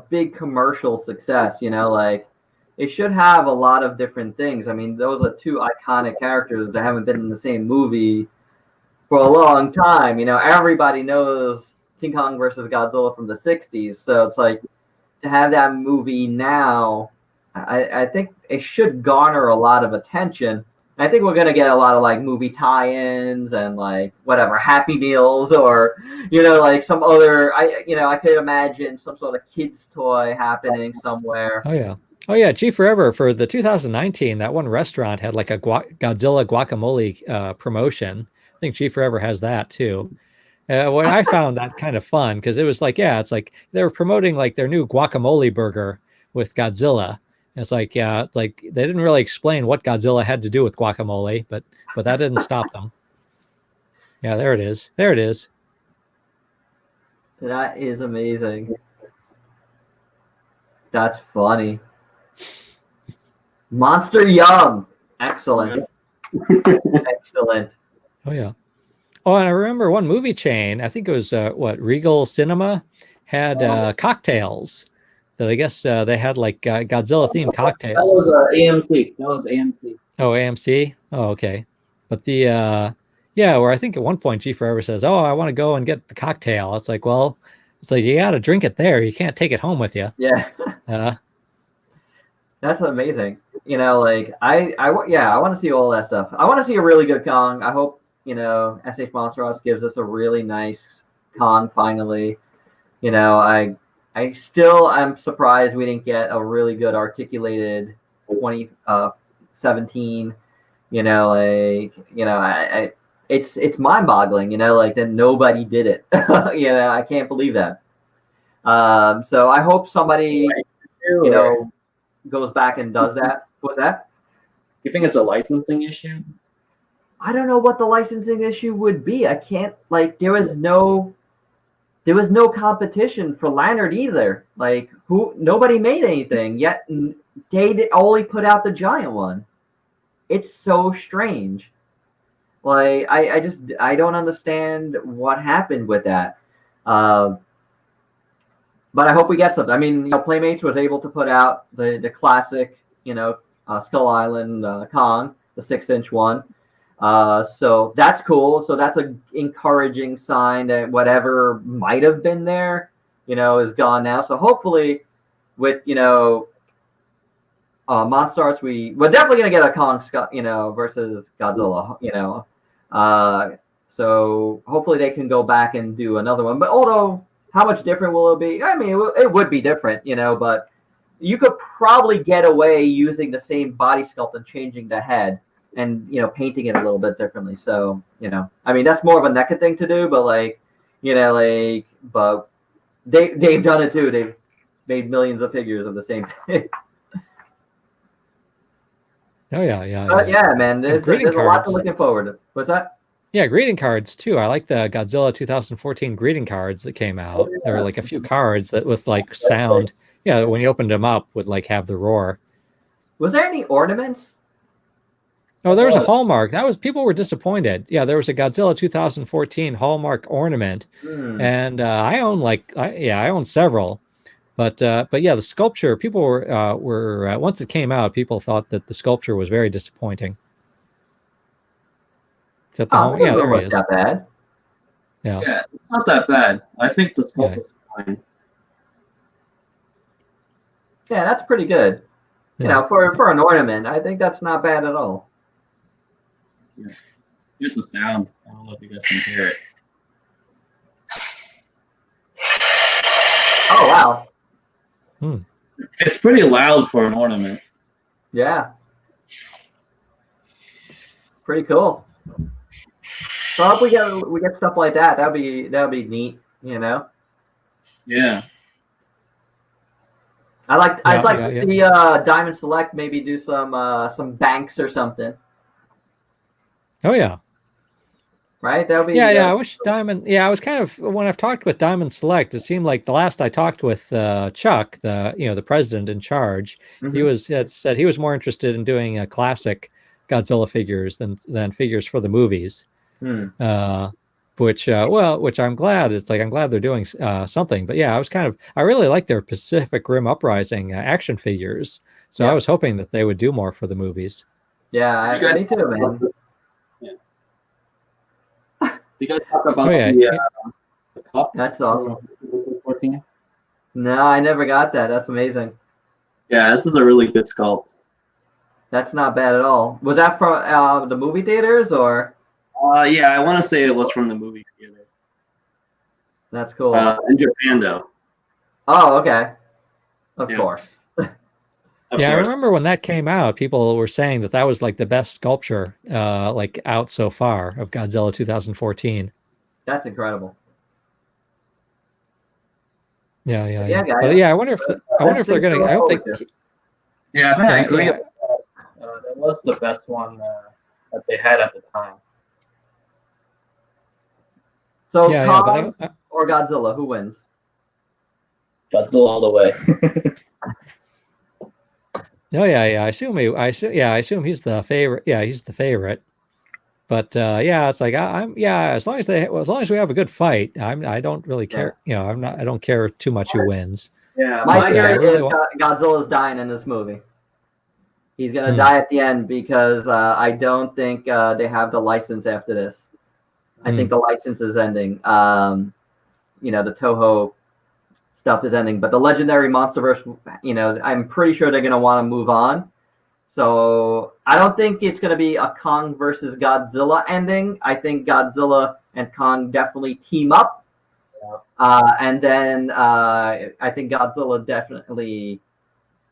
Speaker 1: big commercial success. Like it should have a lot of different things. I mean, those are 2 iconic characters that haven't been in the same movie for a long time. Everybody knows King Kong versus Godzilla from the 60s. So it's like to have that movie now, I think it should garner a lot of attention. I think we're going to get a lot of like movie tie-ins and like whatever Happy Meals or, like some other, I could imagine some sort of kids toy happening somewhere.
Speaker 2: Oh yeah. GForever for the 2019, that one restaurant had like a Godzilla guacamole promotion. I think GForever has that too. What I found that kind of fun because it was like, yeah, it's like they were promoting like their new guacamole burger with Godzilla. And it's like, yeah, like they didn't really explain what Godzilla had to do with guacamole, but that didn't stop them. Yeah, there it is. There it is.
Speaker 1: That is amazing. That's funny. Monster Yum. Excellent. Excellent.
Speaker 2: Oh yeah. Oh, and I remember one movie chain. I think it was Regal Cinema had cocktails that I guess they had like Godzilla themed cocktails.
Speaker 3: That was AMC. That was AMC.
Speaker 2: Oh, AMC. Oh, okay. But the yeah, where I think at one point GForever says, "Oh, I want to go and get the cocktail." It's like, well, it's like you got to drink it there. You can't take it home with you.
Speaker 1: Yeah. That's amazing. You know, like I want to see all that stuff. I want to see a really good Kong. I hope, you know, SH Monstros gives us a really nice Kong finally. You know, I'm surprised we didn't get a really good articulated 2017. You know, like, you know, it's mind-boggling. You know, like that nobody did it. You know, I can't believe that. So I hope somebody, you know, goes back and does that. What's that?
Speaker 3: You think it's a licensing issue?
Speaker 1: I don't know what the licensing issue would be. I can't, like, there was no competition for Lannard either. Like, nobody made anything, yet they only put out the giant one. It's so strange. Like, I don't understand what happened with that. But I hope we get something. I mean, you know, Playmates was able to put out the classic, you know, Skull Island Kong, the 6-inch one. So that's cool. So that's an encouraging sign that whatever might have been there, you know, is gone now. So hopefully with, you know, Monstars, we're definitely going to get a Kong, you know, versus Godzilla, you know. So hopefully they can go back and do another one. But although, how much different will it be? I mean, it would be different, you know, but you could probably get away using the same body sculpt and changing the head and, you know, painting it a little bit differently. So, you know, I mean, that's more of a NECA thing to do, but like, you know, like, but they've done it too. They've made millions of figures of the same thing.
Speaker 2: Oh yeah.
Speaker 1: But yeah, man, there's a lot to looking forward to. What's that?
Speaker 2: Yeah, greeting cards too. I like the Godzilla 2014 greeting cards that came out. There were like a few cards that with like sound. Yeah, when you opened them up would like have the roar.
Speaker 1: Was there any ornaments?
Speaker 2: Oh, there was a Hallmark. People were disappointed. Yeah, there was a Godzilla 2014 Hallmark ornament, and I own several. But yeah, the sculpture. People were once it came out, people thought that the sculpture was very disappointing.
Speaker 1: Yeah, there he is. That bad.
Speaker 3: Yeah, it's not that bad. I think the sculpt is fine.
Speaker 1: Yeah, that's pretty good. You know, for an ornament, I think that's not bad at all.
Speaker 3: Yeah. Here's the sound. I don't know if you guys can hear it.
Speaker 1: Oh wow.
Speaker 3: It's pretty loud for an ornament.
Speaker 1: Yeah. Pretty cool. So I hope we get stuff like that. That'd be neat, you know.
Speaker 3: Yeah.
Speaker 1: I'd like to see Diamond Select maybe do some banks or something.
Speaker 2: Oh yeah.
Speaker 1: Right? That'll be
Speaker 2: I wish Diamond. Yeah, I was kind of when I've talked with Diamond Select, it seemed like the last I talked with Chuck, the president in charge, he said he was more interested in doing classic Godzilla figures than figures for the movies. Which I'm glad. It's like I'm glad they're doing something. But yeah, I really like their Pacific Rim Uprising action figures. So I was hoping that they would do more for the movies.
Speaker 1: Yeah, me too, man.
Speaker 3: You guys talk about the cup?
Speaker 1: That's awesome.
Speaker 3: 14?
Speaker 1: No, I never got that. That's amazing.
Speaker 3: Yeah, this is a really good sculpt.
Speaker 1: That's not bad at all. Was that from the movie theaters or?
Speaker 3: Yeah, I want to say it was from the movie theaters.
Speaker 1: That's cool.
Speaker 3: In Japan, though.
Speaker 1: Oh, okay. Of course.
Speaker 2: I remember when that came out, people were saying that was like the best sculpture like out so far of Godzilla 2014.
Speaker 1: That's incredible.
Speaker 2: Yeah.
Speaker 1: guys.
Speaker 2: But yeah, I wonder if they're gonna. I hope they.
Speaker 3: Yeah, I agree.
Speaker 2: Yeah.
Speaker 3: That was the best one that they had at the time.
Speaker 1: So
Speaker 2: Yeah,
Speaker 1: Kong
Speaker 2: but
Speaker 1: or Godzilla, who wins?
Speaker 3: Godzilla all the way.
Speaker 2: Oh yeah. I assume he's the favorite. Yeah, he's the favorite. But yeah, it's like I'm as long as we have a good fight, I don't really care. I don't care too much who wins.
Speaker 3: Yeah,
Speaker 1: My theory
Speaker 2: really
Speaker 1: is Godzilla's dying in this movie. He's gonna die at the end because I don't think they have the license after this. I think the license is ending. The Toho stuff is ending, but the Legendary Monsterverse, I'm pretty sure they're gonna want to move on. So I don't think it's going to be a Kong versus Godzilla ending. I think Godzilla and Kong definitely team up. And then I think Godzilla definitely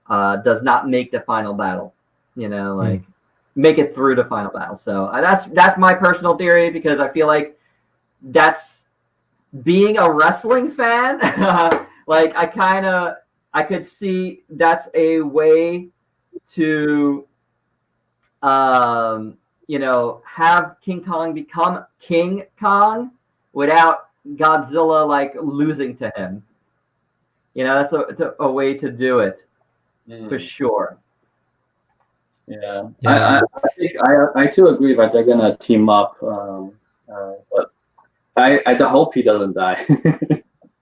Speaker 1: does not make the final battle. Make it through the final battle. So that's my personal theory, because I feel like that's being a wrestling fan. Like I could see that's a way to have King Kong become King Kong without Godzilla like losing to him. That's a way to do it for sure.
Speaker 3: Yeah. I think I too agree that they're gonna team up, but I hope he doesn't die.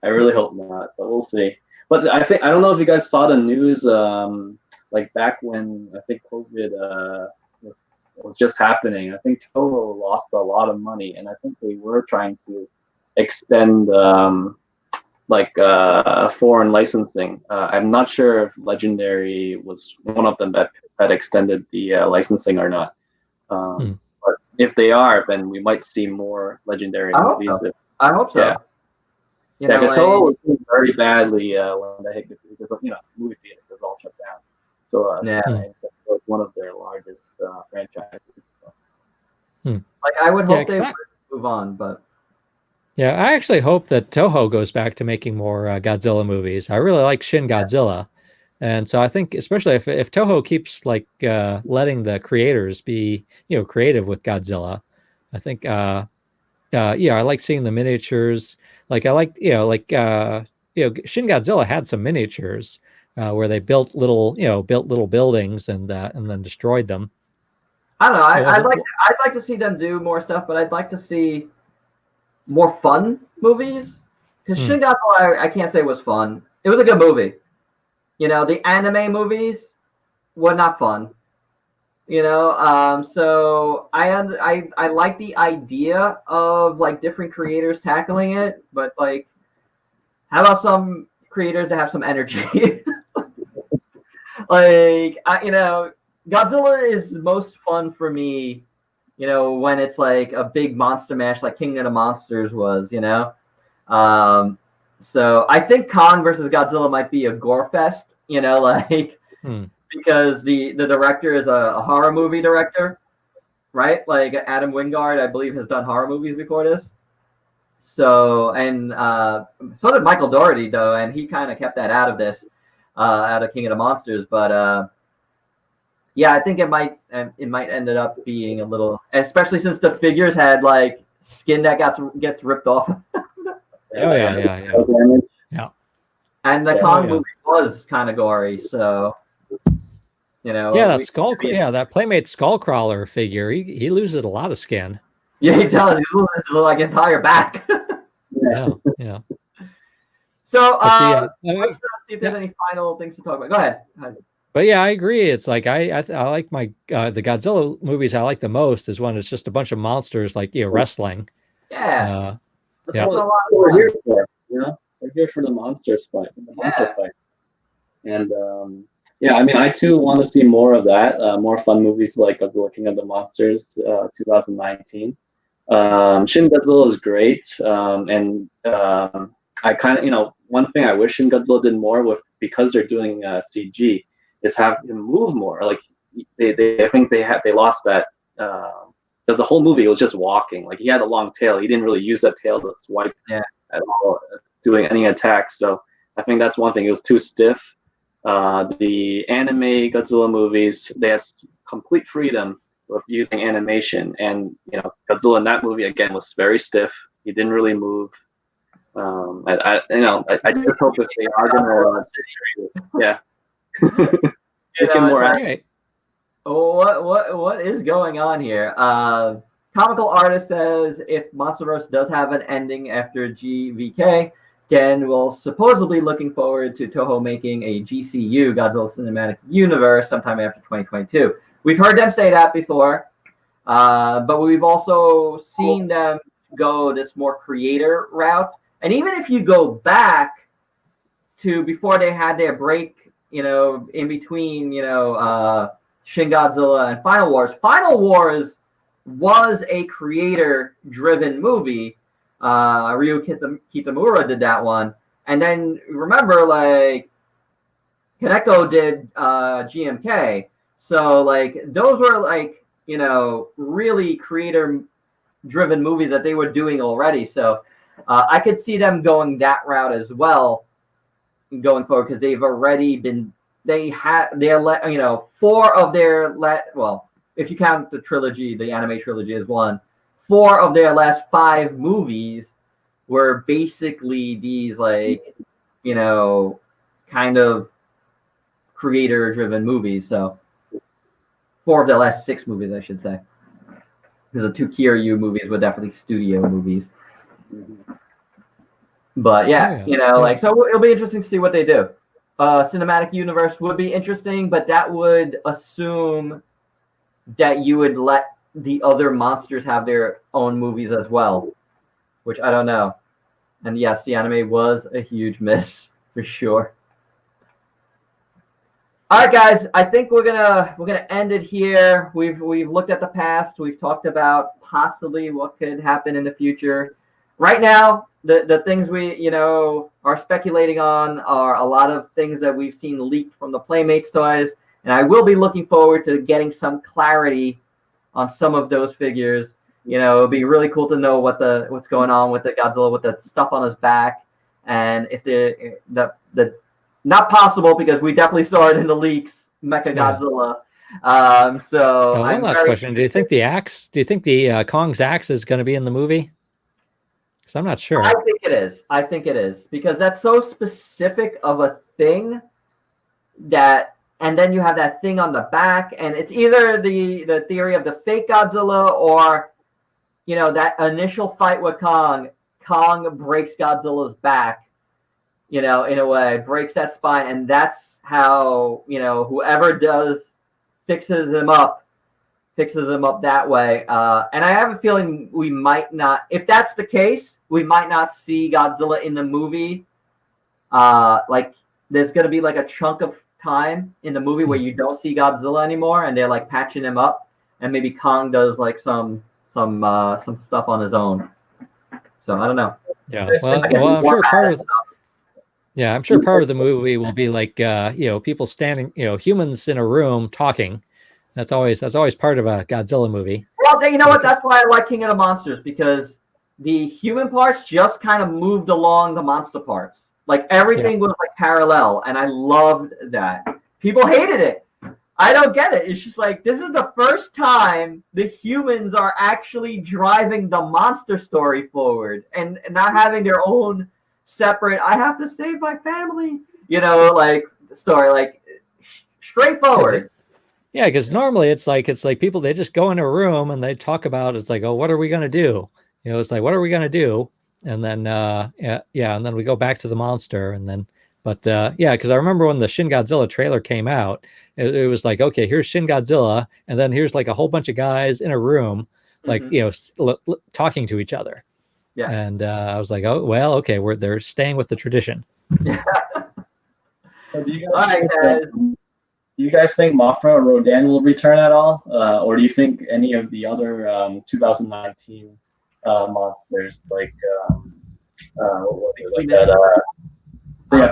Speaker 3: I really hope not, but we'll see. But I don't know if you guys saw the news. Like back when I think COVID was just happening, I think Toho lost a lot of money, and I think they were trying to extend foreign licensing. I'm not sure if Legendary was one of them that extended the licensing or not. But if they are, then we might see more Legendary movies.
Speaker 1: I hope so.
Speaker 3: Yeah, because Toho was doing very badly when they hit because movie theaters was all shut down. So it was one of their largest franchises.
Speaker 1: Like I would hope they would move on, but
Speaker 2: yeah, I actually hope that Toho goes back to making more Godzilla movies. I really like Shin Godzilla, and so I think especially if Toho keeps letting the creators be creative with Godzilla, I think I like seeing the miniatures. Like I like Shin Godzilla had some miniatures. Where they built little buildings and then destroyed them.
Speaker 1: I don't know. I'd like to see them do more stuff, but I'd like to see more fun movies. Because Shin Godzilla, I can't say was fun. It was a good movie. The anime movies were not fun. So I like the idea of different creators tackling it, but how about some creators that have some energy? Godzilla is most fun for me, when it's a big monster mash like King of the Monsters was, So I think Kong versus Godzilla might be a gore fest, because the director is a horror movie director, right? Like Adam Wingard, I believe, has done horror movies before this. So, and so did Michael Dougherty, though, and he kind of kept that out of this. Out of King of the Monsters, but yeah, I think it might end up being a little, especially since the figures had skin that gets ripped off.
Speaker 2: Yeah.
Speaker 1: And the Kong movie was kind of gory, so
Speaker 2: that Playmate Skullcrawler figure, he loses a lot of skin.
Speaker 1: Yeah, he does. He loses entire back.
Speaker 2: Yeah.
Speaker 1: So let's see if there's any final things to talk about. Go ahead.
Speaker 2: But yeah, I agree. It's I like my the Godzilla movies I like the most is when it's just a bunch of monsters wrestling.
Speaker 1: Yeah.
Speaker 3: That's what we're here for. We're here for the monster fight. And I too want to see more of that. More fun movies like Godzilla King of the Monsters 2019. Shin Godzilla is great, and I kind of one thing I wish Shin Godzilla did more with, because they're doing CG, is have him move more. I think they lost that the whole movie was just walking. Like he had a long tail. He didn't really use that tail to swipe at all, doing any attacks. So I think that's one thing. It was too stiff. The anime Godzilla movies, they had complete freedom of using animation, and Godzilla in that movie again was very stiff. He didn't really move. I just hope if they are gonna, make him more accurate.
Speaker 1: What is going on here? Comical Artist says if Monsterverse does have an ending after GVK, Gen will supposedly looking forward to Toho making a GCU, Godzilla Cinematic Universe, sometime after 2022. We've heard them say that before, but we've also seen them go this more creator route. And even if you go back to before they had their break, in between, Shin Godzilla and Final Wars was a creator-driven movie. Ryu Kitamura did that one. And then remember, like, Kaneko did GMK. So, like, those were, like, really creator-driven movies that they were doing already. So I could see them going that route as well going forward, because they've already been, four of their, if you count the trilogy, the anime trilogy as one, 4 of their last 5 movies were basically these, like, kind of creator-driven movies. So 4 of their last 6 movies, I should say, because the 2 Kiryu movies were definitely studio movies. But so it'll be interesting to see what they do. Cinematic universe would be interesting, but that would assume that you would let the other monsters have their own movies as well, which I don't know. And yes, the anime was a huge miss for sure. All right, guys, I think we're gonna end it here. We've looked at the past. We've talked about possibly what could happen in the future. Right now, the things we are speculating on are a lot of things that we've seen leaked from the Playmates toys, and I will be looking forward to getting some clarity on some of those figures. It'll be really cool to know what's going on with the Godzilla, with the stuff on his back, and if the not possible, because we definitely saw it in the leaks, Mecha Godzilla. So
Speaker 2: one last question: do you think the Kong's axe is going to be in the movie? Because I'm not sure.
Speaker 1: I think it is because that's so specific of a thing that. And then you have that thing on the back, and it's either the theory of the fake Godzilla or, that initial fight with Kong. Kong breaks Godzilla's back, in a way, breaks that spine, and that's how, whoever fixes him up that way. And I have a feeling we might not, if that's the case, we might not see Godzilla in the movie. Like, there's going to be like a chunk of time in the movie where you don't see Godzilla anymore, and they're like patching him up, and maybe Kong does like some stuff on his own. So I don't know.
Speaker 2: Yeah, I'm sure part of the movie will be like people standing, humans in a room talking. That's always part of a Godzilla movie.
Speaker 1: Well, you know what? That's why I like King of the Monsters, because the human parts just kind of moved along the monster parts. Like everything was like parallel, and I loved that. People hated it. I don't get it. It's just like, this is the first time the humans are actually driving the monster story forward and not having their own separate, I have to save my family, like story, like straightforward.
Speaker 2: Yeah, because normally it's like people, they just go in a room and they talk about, it's like, oh, what are we going to do? It's like, what are we going to do? And then, and then we go back to the monster, and then, because I remember when the Shin Godzilla trailer came out, it was like, okay, here's Shin Godzilla, and then here's like a whole bunch of guys in a room, like talking to each other. Yeah. And I was like, oh well, okay, they're staying with the tradition.
Speaker 4: Yeah. So do you guys think Mothra or Rodan will return at all, or do you think any of the other 2019 monsters like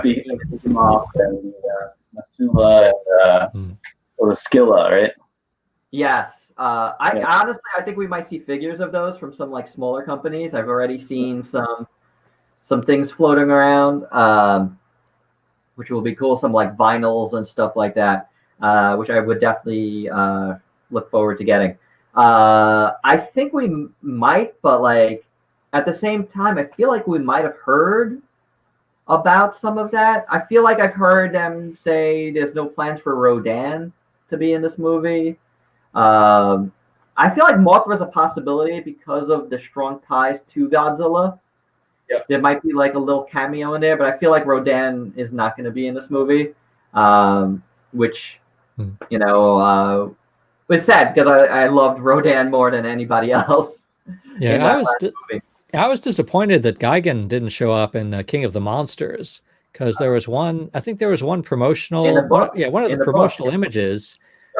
Speaker 4: Behemoth and Masula and or the Skilla, right?
Speaker 1: Yes, Honestly, I think we might see figures of those from some like smaller companies. I've already seen some things floating around, which will be cool. Some like vinyls and stuff like that, which I would definitely look forward to getting. I think we might, but like at the same time, I feel like we might have heard about some of that. I feel like I've heard them say there's no plans for Rodan to be in this movie. I feel like Mothra is a possibility because of the strong ties to Godzilla.
Speaker 4: Yep.
Speaker 1: There might be like a little cameo in there, but I feel like Rodan is not going to be in this movie, which, you know, was sad because I loved Rodan more than anybody else.
Speaker 2: Yeah, I was disappointed that Gigan didn't show up in King of the Monsters because there was one. I think there was one promotional. One of the promotional images,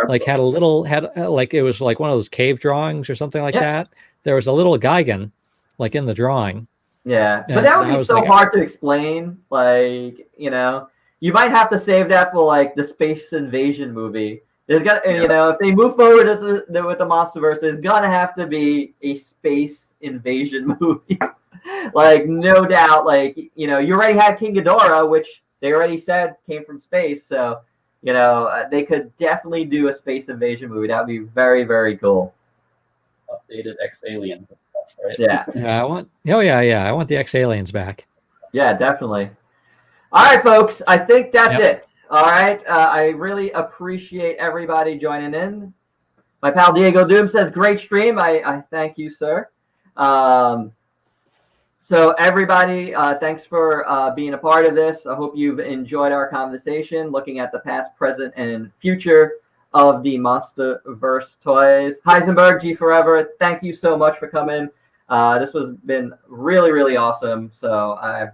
Speaker 2: like had like it was like one of those cave drawings or something like that. There was a little Gigan, like in the drawing.
Speaker 1: Yeah, but that would be so hard to explain. Like, you know, you might have to save that for like the space invasion movie. There's got, you know, if they move forward with the MonsterVerse, there's gonna have to be a space invasion movie. Like, no doubt. Like, you know, you already had King Ghidorah, which they already said came from space. So, you know, they could definitely do a space invasion movie. That would be very, very cool.
Speaker 4: Updated X-Aliens and stuff, right?
Speaker 1: Yeah.
Speaker 2: I want the X-Aliens back.
Speaker 1: Yeah, definitely. All right, folks. I think that's it. All right. I really appreciate everybody joining in. My pal Diego Doom says, great stream. I thank you, sir. So everybody, thanks for being a part of this. I hope you've enjoyed our conversation, looking at the past, present, and future of the Monsterverse toys. Heisenberg, GForever, thank you so much for coming. This has been really, really awesome. So I've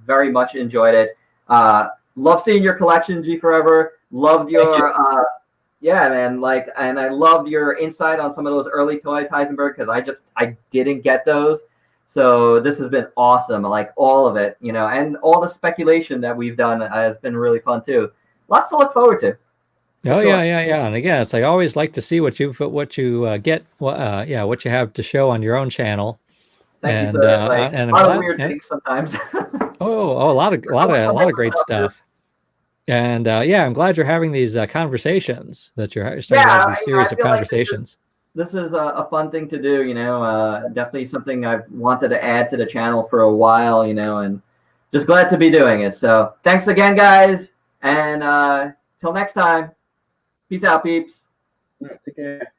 Speaker 1: very much enjoyed it. Love seeing your collection, GForever. Loved your, yeah, man. Like, and I loved your insight on some of those early toys, Heisenberg, because I didn't get those. So this has been awesome. I like all of it, you know, and all the speculation that we've done has been really fun too. Lots to look forward to.
Speaker 2: Oh yeah. And again, it's like I always like to see what you get, what you have to show on your own channel.
Speaker 1: Thank you, sir. Like, and a lot of weird things sometimes.
Speaker 2: a lot of great stuff. And I'm glad you're having these conversations. That you're starting to have these series of conversations.
Speaker 1: This is a fun thing to do, you know. Definitely something I've wanted to add to the channel for a while, you know, and just glad to be doing it. So thanks again, guys, and till next time. Peace out, peeps.
Speaker 4: Take care.